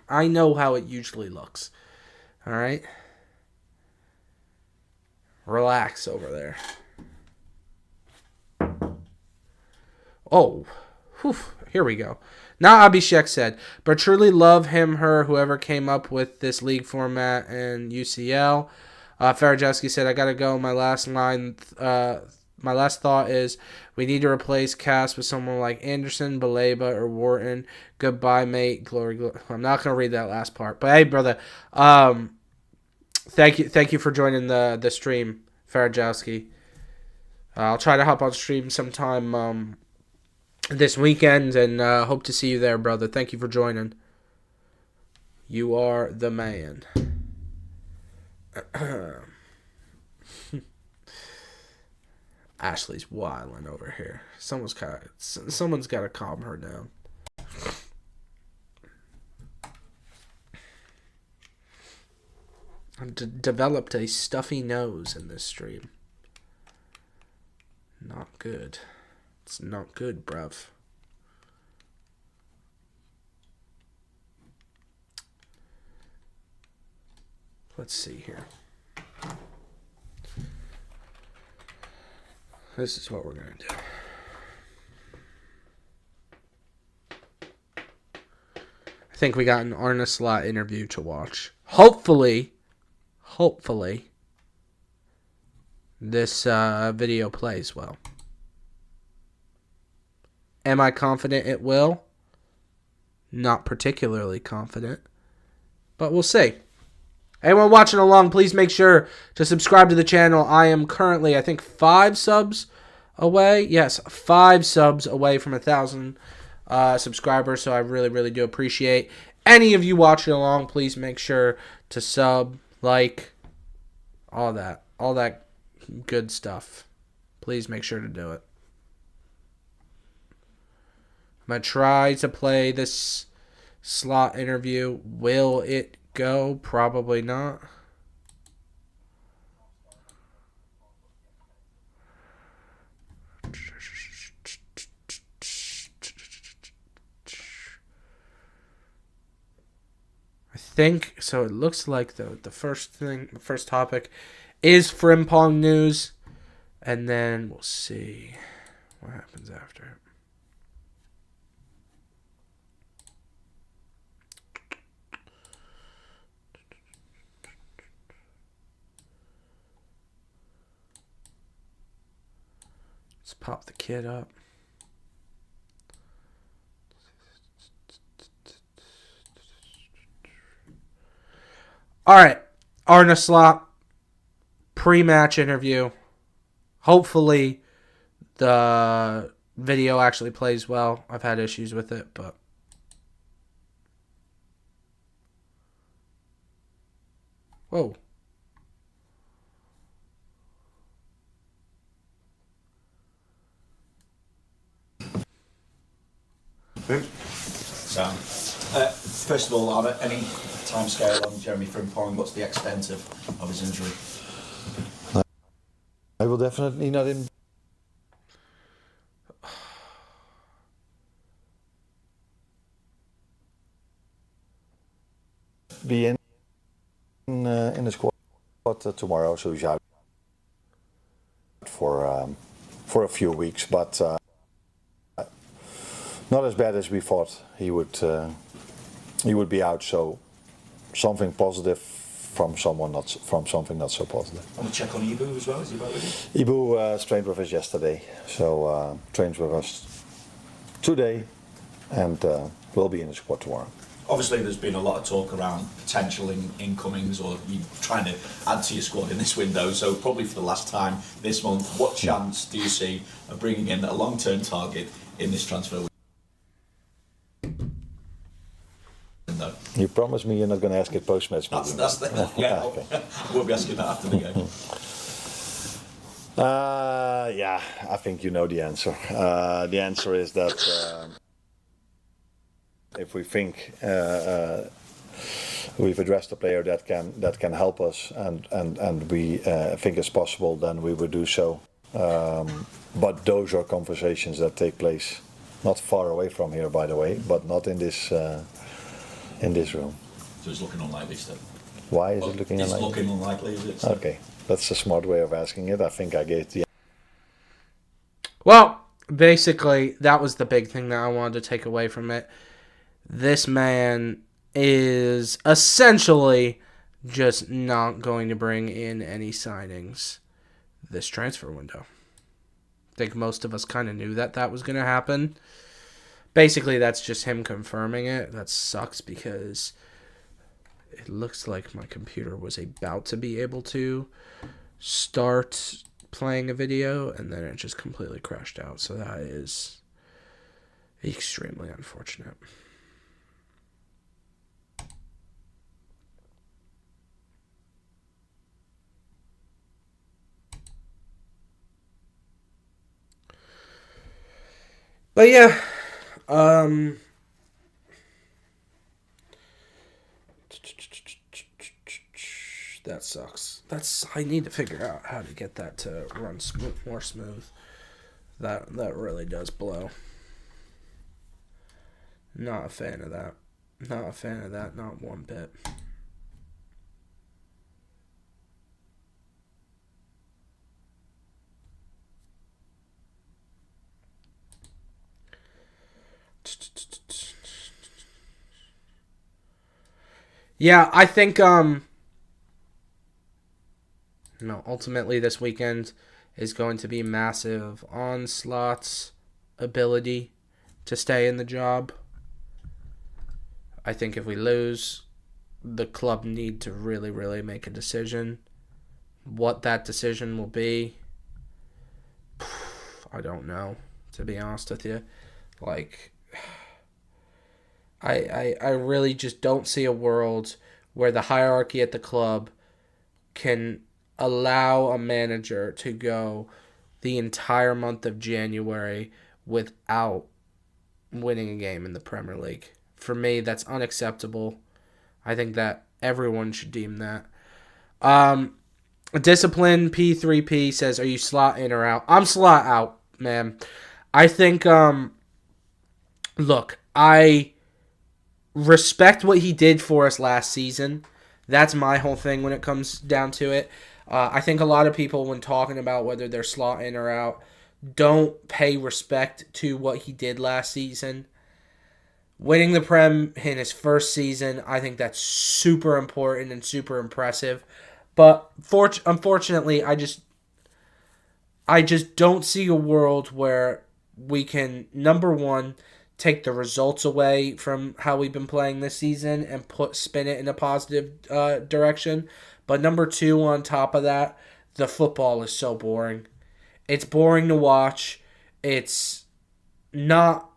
I know how it usually looks. All right? Relax over there. Oh, whew, here we go. Now Abhishek said, but truly love him, her, whoever came up with this league format and UCL. Farajewski said, I gotta go. My last thought is we need to replace Cass with someone like Anderson, Baleba, or Wharton. Goodbye, mate. Glory. I'm not gonna read that last part, but hey, brother, thank you for joining the stream, Farajewski. I'll try to hop on stream sometime this weekend, and hope to see you there, brother. Thank you for joining. You are the man. Ashley's wilding over here. Someone's got to calm her down. I've developed a stuffy nose in this stream. Not good. It's not good, bruv. Let's see here. This is what we're going to do. I think we got an Arne Slot interview to watch. Hopefully, this video plays well. Am I confident it will? Not particularly confident, but we'll see. Anyone watching along, please make sure to subscribe to the channel. I am currently, I think, 5 subs away. Yes, 5 subs away from 1,000 subscribers, so I really, really do appreciate any of you watching along. Please make sure to sub, like, all that good stuff. Please make sure to do it. I'm going to try to play this Slot interview. Will it go? Probably not. I think so. It looks like the first topic is Frimpong news, and then we'll see what happens after. Let's pop the kid up. All right, Arne Slot pre-match interview. Hopefully, the video actually plays well. I've had issues with it, but whoa. So, first of all, are there any timescale on Jeremy Frimpong? What's the extent of his injury? I will definitely not be in the squad tomorrow, so he's out for a few weeks, but not as bad as we thought he would be out. So something positive from something not so positive. Want to check on Ibu as well? Is he back with you? Ibu trained with us yesterday, so trains with us today, and will be in the squad tomorrow. Obviously, there's been a lot of talk around potential incomings, or you trying to add to your squad in this window. So probably for the last time this month, what chance do you see of bringing in a long-term target in this transfer window? You promised me you're not going to ask it post-match. That's the yeah. Okay. We'll be asking that after the game. Yeah, I think you know the answer. The answer is that if we think we've addressed a player that can help us, and we think it's possible, then we would do so. But those are conversations that take place not far away from here, by the way, but not in this room. So it's looking unlikely still. Why is it looking unlikely? It's looking unlikely, is it? So? Okay. That's a smart way of asking it. I think I gave the. Well, basically, that was the big thing that I wanted to take away from it. This man is essentially just not going to bring in any signings this transfer window. I think most of us kind of knew that was going to happen. Basically, that's just him confirming it. That sucks because it looks like my computer was about to be able to start playing a video, and then it just completely crashed out. So that is extremely unfortunate. But yeah, that sucks. I need to figure out how to get that to run more smooth. That really does blow. Not a fan of that. Not a fan of that. Not one bit. Yeah, I think ultimately this weekend is going to be massive. Onslaught's ability to stay in the job. I think if we lose, the club need to really, really make a decision. What that decision will be, I don't know, to be honest with you. Like, I really just don't see a world where the hierarchy at the club can allow a manager to go the entire month of January without winning a game in the Premier League. For me, that's unacceptable. I think that everyone should deem that. Discipline P3P says, are you slot in or out? I'm slot out, man. I think, look, I respect what he did for us last season. That's my whole thing when it comes down to it. I think a lot of people, when talking about whether they're slot in or out, don't pay respect to what he did last season. Winning the Prem in his first season, I think that's super important and super impressive. But unfortunately, I just don't see a world where we can, number one, take the results away from how we've been playing this season and spin it in a positive direction. But number two, on top of that, the football is so boring. It's boring to watch. It's not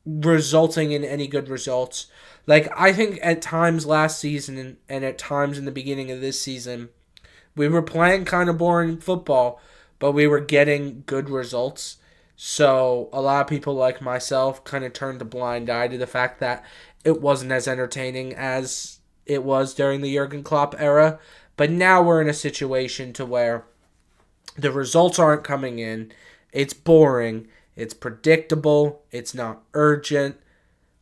resulting in any good results. Like, I think at times last season and at times in the beginning of this season, we were playing kind of boring football, but we were getting good results. So a lot of people like myself kind of turned a blind eye to the fact that it wasn't as entertaining as it was during the Jurgen Klopp era. But now we're in a situation to where the results aren't coming in. It's boring. It's predictable. It's not urgent.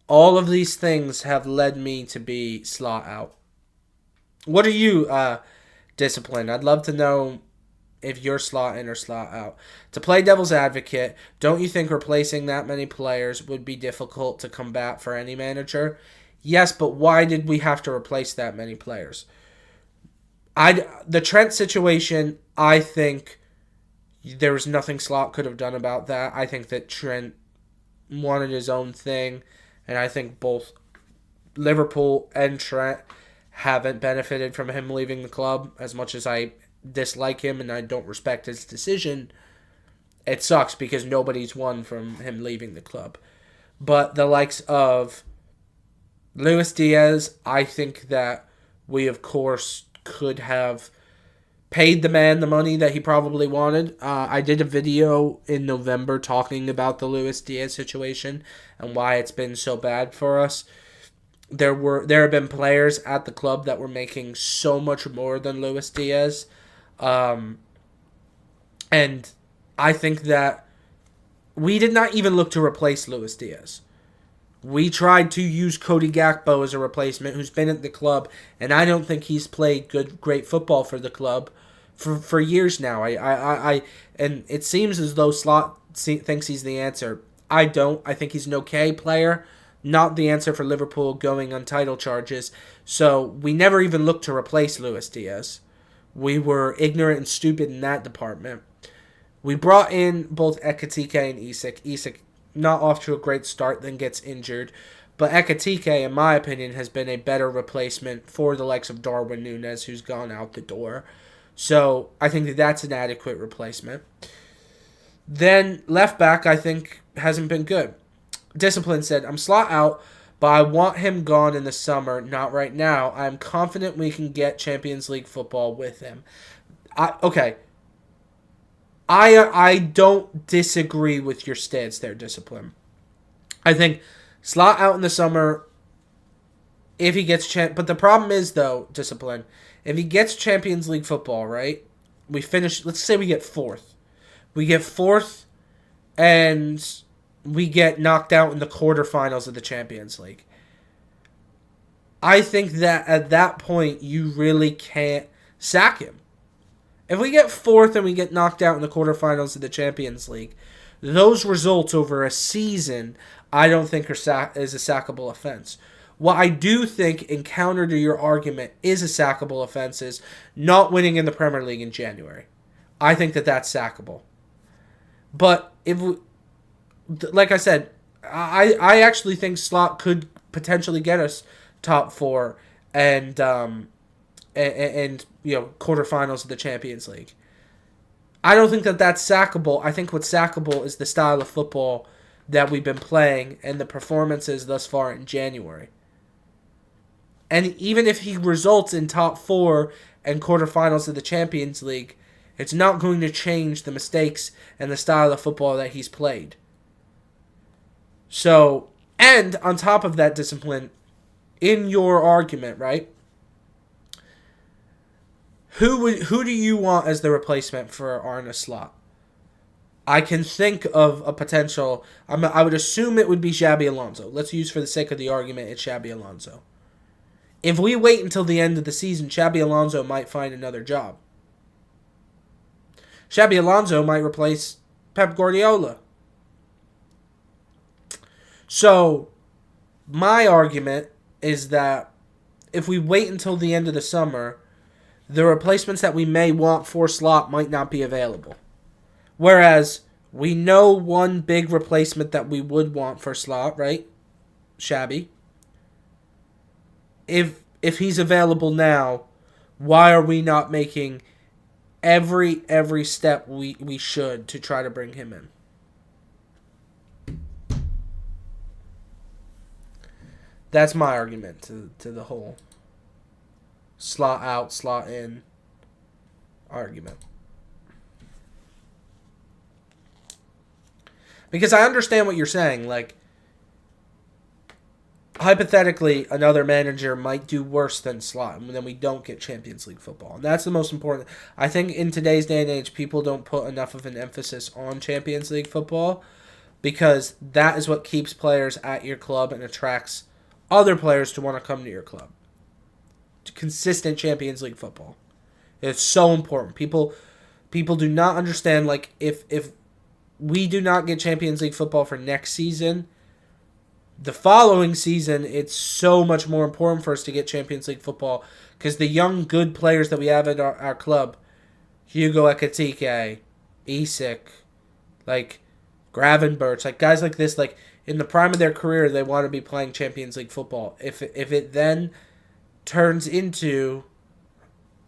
All of these things have led me to be slot out. What are you, Discipline? I'd love to know if you're slot in or slot out. To play devil's advocate, don't you think replacing that many players would be difficult to combat for any manager? Yes, but why did we have to replace that many players? The Trent situation, I think there was nothing Slot could have done about that. I think that Trent wanted his own thing, and I think both Liverpool and Trent haven't benefited from him leaving the club. As much as I dislike him and I don't respect his decision, it sucks because nobody's won from him leaving the club. But the likes of Luis Diaz, I think that we, of course, could have paid the man the money that he probably wanted. I did a video in November talking about the Luis Diaz situation and why it's been so bad for us. There have been players at the club that were making so much more than Luis Diaz. And I think that we did not even look to replace Luis Diaz. We tried to use Cody Gakpo as a replacement, who's been at the club, and I don't think he's played great football for the club for years now. And it seems as though Slot thinks he's the answer. I don't. I think he's an okay player, not the answer for Liverpool going on title charges. So we never even looked to replace Luis Diaz. We were ignorant and stupid in that department. We brought in both Ekatike and Isak. Isak not off to a great start, then gets injured. But Ekatike, in my opinion, has been a better replacement for the likes of Darwin Núñez, who's gone out the door. So I think that that's an adequate replacement. Then left back, I think, hasn't been good. Discipline said, I'm Slot out, but I want him gone in the summer, not right now. I'm confident we can get Champions League football with him. I don't disagree with your stance there, Discipline. I think Slot out in the summer if he gets but the problem is, though, Discipline, if he gets Champions League football, right? We finish, let's say we get fourth. We get fourth and we get knocked out in the quarterfinals of the Champions League. I think that at that point you really can't sack him. If we get fourth and we get knocked out in the quarterfinals of the Champions League, those results over a season, I don't think is a sackable offense. What I do think, in counter to your argument, is a sackable offense is not winning in the Premier League in January. I think that that's sackable. But if we, like I said, I actually think Slot could potentially get us top four and quarterfinals of the Champions League. I don't think that that's sackable. I think what's sackable is the style of football that we've been playing and the performances thus far in January. And even if he results in top four and quarterfinals of the Champions League, it's not going to change the mistakes and the style of football that he's played. So, and on top of that, Discipline, in your argument, right? Who do you want as the replacement for Arne Slot? I can think of a potential. I would assume it would be Xabi Alonso. Let's use, for the sake of the argument, it's Xabi Alonso. If we wait until the end of the season, Xabi Alonso might find another job. Xabi Alonso might replace Pep Guardiola. So, my argument is that if we wait until the end of the summer, the replacements that we may want for Slot might not be available. Whereas, we know one big replacement that we would want for Slot, right? Xabi. If he's available now, why are we not making every step we should to try to bring him in? That's my argument to the whole Slot out, Slot in argument. Because I understand what you're saying. Like, hypothetically, another manager might do worse than Slot, and then we don't get Champions League football. And that's the most important. I think in today's day and age, people don't put enough of an emphasis on Champions League football because that is what keeps players at your club and attracts other players to want to come to your club. Consistent Champions League football. It's so important. People do not understand, like, if we do not get Champions League football for next season, the following season, it's so much more important for us to get Champions League football because the young, good players that we have at our club, Hugo Ekatike, Isak, like Gravenberch, like guys like this, like in the prime of their career, they want to be playing Champions League football. If it then turns into,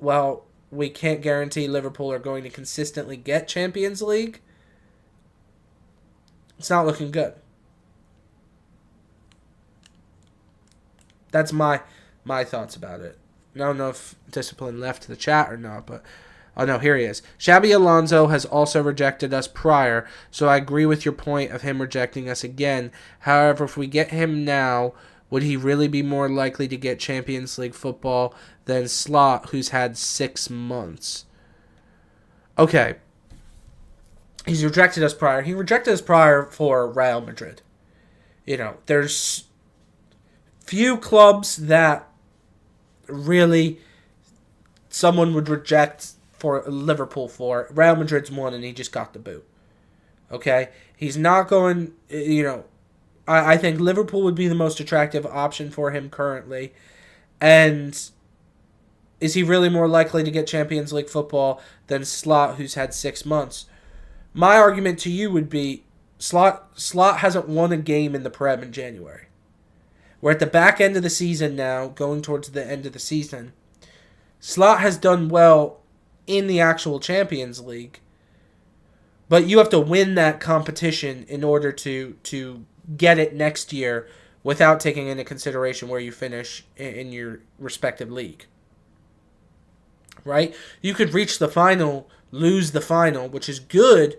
well, we can't guarantee Liverpool are going to consistently get Champions League, it's not looking good. That's my thoughts about it. I don't know if Discipline left the chat or not, but oh no, here he is. Xabi Alonso has also rejected us prior, so I agree with your point of him rejecting us again. However, if we get him now, would he really be more likely to get Champions League football than Slot, who's had 6 months? Okay. He's rejected us prior. He rejected us prior for Real Madrid. You know, there's few clubs that really someone would reject for Liverpool for. Real Madrid's one, and he just got the boot. Okay? He's not going, I think Liverpool would be the most attractive option for him currently. And is he really more likely to get Champions League football than Slot, who's had 6 months? My argument to you would be Slot hasn't won a game in the Prem in January. We're at the back end of the season now, going towards the end of the season. Slot has done well in the actual Champions League, but you have to win that competition in order to get it next year without taking into consideration where you finish in your respective league. Right? You could reach the final, lose the final, which is good,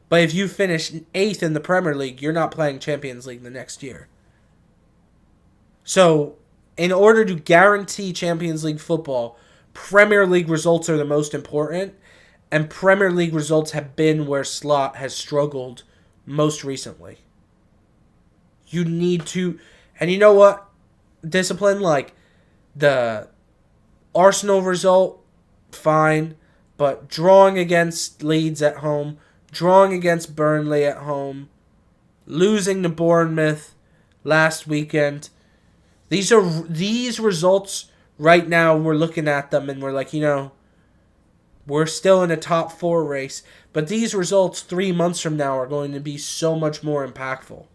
but if you finish 8th in the Premier League, you're not playing Champions League the next year. So, in order to guarantee Champions League football, Premier League results are the most important, and Premier League results have been where Slot has struggled most recently. You need to, and you know what? Discipline, like the Arsenal result, fine, but drawing against Leeds at home, drawing against Burnley at home, losing to Bournemouth last weekend, these results right now, we're looking at them and we're like, we're still in a top 4 race, but these results 3 months from now are going to be so much more impactful.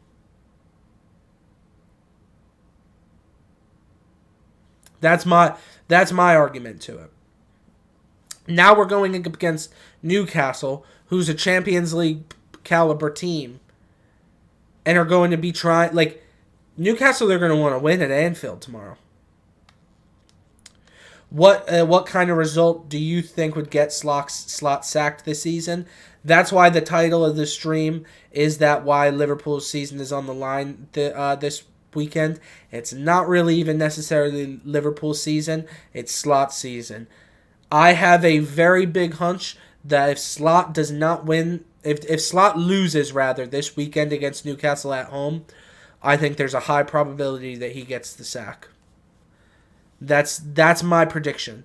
That's my argument to it. Now we're going against Newcastle, who's a Champions League caliber team, and are going to be trying, like, Newcastle, they're going to want to win at Anfield tomorrow. What kind of result do you think would get Slot sacked this season? That's why the title of the stream is that why Liverpool's season is on the line this weekend. It's not really even necessarily Liverpool's season. It's Slot's season. I have a very big hunch that if Slot does not win, if Slot loses rather this weekend against Newcastle at home, I think there's a high probability that he gets the sack. That's my prediction.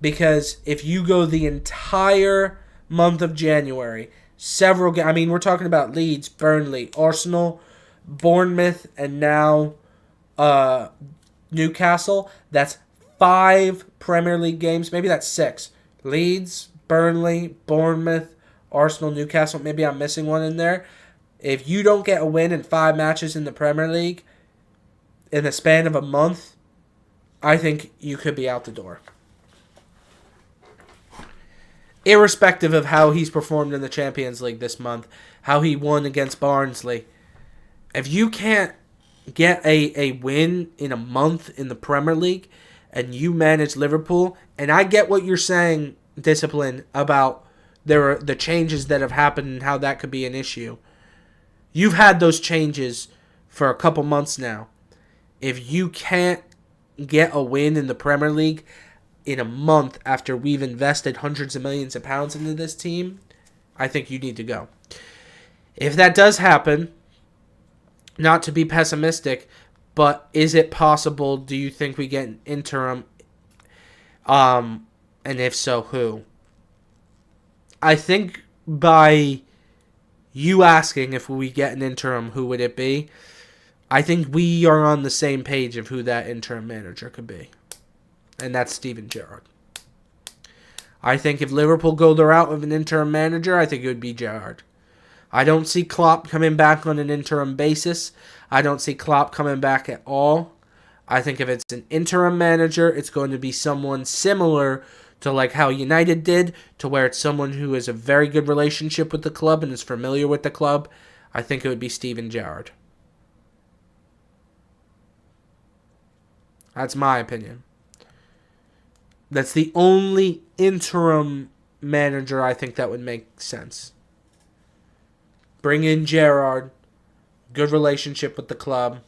Because if you go the entire month of January, we're talking about Leeds, Burnley, Arsenal, Bournemouth, and now Newcastle. That's 5 Premier League games. Maybe that's 6. Leeds, Burnley, Bournemouth, Arsenal, Newcastle. Maybe I'm missing one in there. If you don't get a win in 5 matches in the Premier League in the span of a month, I think you could be out the door. Irrespective of how he's performed in the Champions League this month, how he won against Barnsley, if you can't get a win in a month in the Premier League and you manage Liverpool, and I get what you're saying, Discipline, about the changes that have happened and how that could be an issue. You've had those changes for a couple months now. If you can't get a win in the Premier League in a month after we've invested hundreds of millions of pounds into this team, I think you need to go. If that does happen, not to be pessimistic, but is it possible, do you think we get an interim? And if so, who? I think by you asking if we get an interim, who would it be? I think we are on the same page of who that interim manager could be. And that's Steven Gerrard. I think if Liverpool go the route of an interim manager, I think it would be Gerrard. I don't see Klopp coming back on an interim basis. I don't see Klopp coming back at all. I think if it's an interim manager, it's going to be someone similar to like how United did, to where it's someone who has a very good relationship with the club and is familiar with the club. I think it would be Steven Gerrard. That's my opinion. That's the only interim manager I think that would make sense. Bring in Gerrard. Good relationship with the club.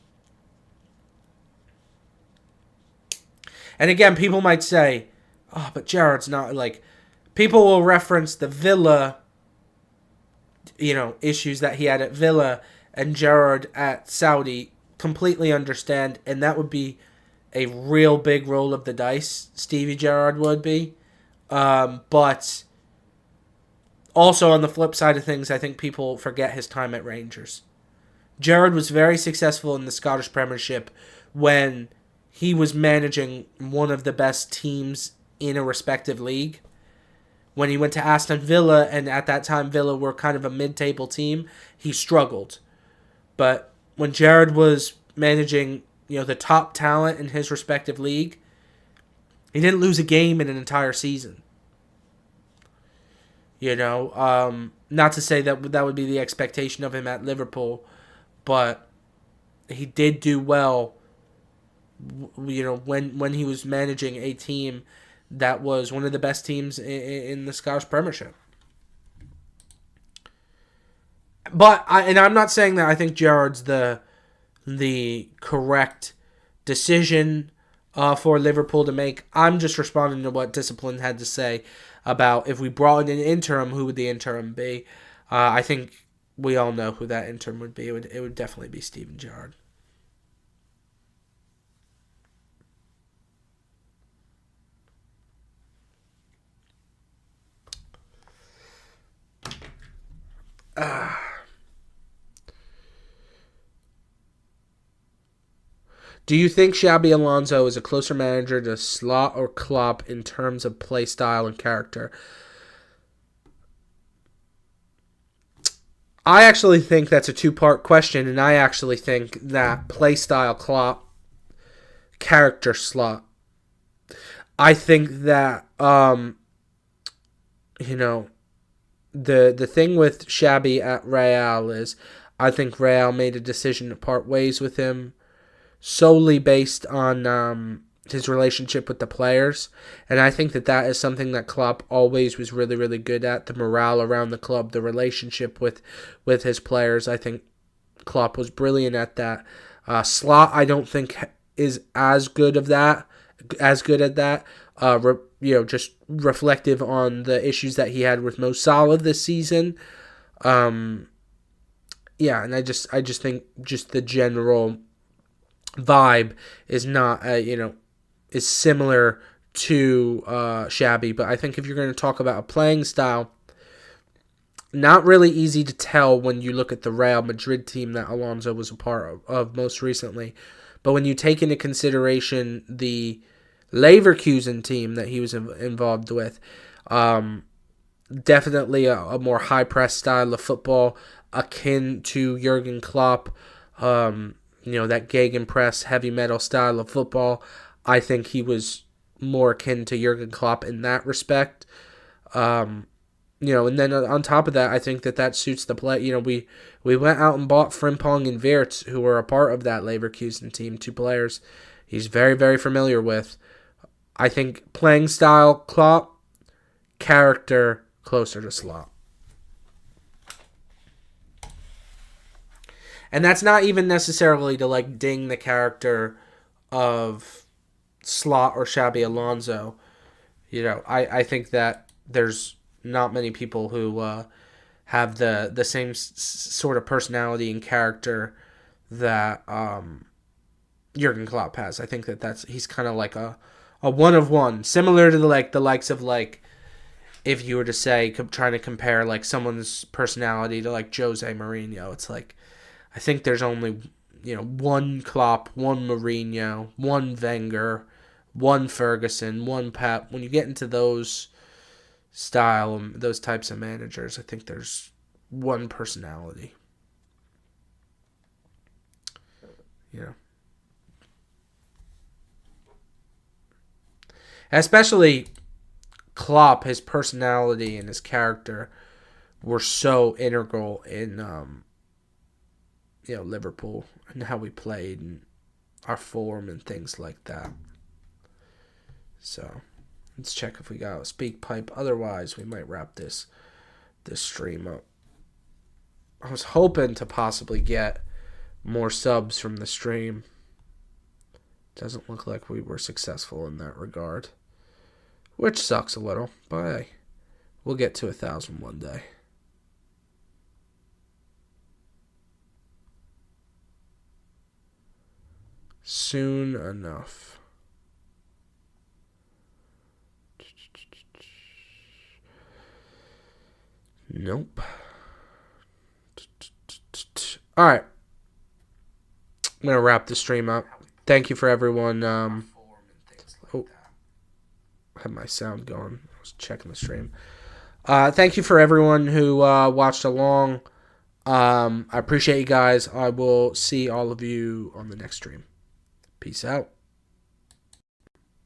And again, people might say, oh, but Gerrard's not like... People will reference the Villa, issues that he had at Villa and Gerrard at Saudi completely understand, and that would be a real big roll of the dice. Stevie Gerrard would be, but also on the flip side of things, I think people forget his time at Rangers. Gerrard was very successful in the Scottish Premiership when he was managing one of the best teams in a respective league. When he went to Aston Villa, and at that time Villa were kind of a mid-table team, he struggled. But when Gerrard was managing, the top talent in his respective league, he didn't lose a game in an entire season. Not to say that would be the expectation of him at Liverpool, but he did do well. When he was managing a team that was one of the best teams in the Scottish Premiership. But I'm not saying that I think Gerrard's the correct decision for Liverpool to make. I'm just responding to what Discipline had to say about if we brought in an interim, who would the interim be? I think we all know who that interim would be. It would definitely be Steven Gerrard. Do you think Xabi Alonso is a closer manager to Slot or Klopp in terms of play style and character? I actually think that's a two-part question, and I actually think that play style Klopp, character Slot. I think that the thing with Xabi at Real is I think Real made a decision to part ways with him solely based on his relationship with the players. And I think that is something that Klopp always was really, really good at, the morale around the club, the relationship with his players. I think Klopp was brilliant at that. Slot, I don't think, is as good at that. Just reflective on the issues that he had with Mo Salah this season. And I just think just the general vibe is not, is similar to Xabi. But I think if you're going to talk about a playing style, not really easy to tell when you look at the Real Madrid team that Alonso was a part of most recently. But when you take into consideration the Leverkusen team that he was involved with, definitely a more high press style of football akin to Jurgen Klopp, that gegenpress heavy metal style of football. I think he was more akin to Jurgen Klopp in that respect. And then on top of that, I think that suits the play. We went out and bought Frimpong and Wirtz, who were a part of that Leverkusen team, two players he's very, very familiar with. I think playing style, Klopp, character, closer to Slot. And that's not even necessarily to ding the character of Slot or Xabi Alonso. I think that there's not many people who have the same sort of personality and character that Jurgen Klopp has. I think that he's kind of like a one of one, similar to the likes of if you were to say trying to compare someone's personality to Jose Mourinho. It's I think there's only one Klopp, one Mourinho, one Wenger, one Ferguson, one Pep. When you get into those those types of managers, I think there's one personality. Especially Klopp, his personality and his character were so integral in Liverpool and how we played and our form and things like that. So let's check if we got a speak pipe. Otherwise, we might wrap this stream up. I was hoping to possibly get more subs from the stream. Doesn't look like we were successful in that regard, which sucks a little, but hey, we'll get to 1,000 one day. soon enough. Nope. All right. I'm going to wrap the stream up. Thank you for everyone. I had my sound going. I was checking the stream. Thank you for everyone who watched along. I appreciate you guys. I will see all of you on the next stream. Peace out.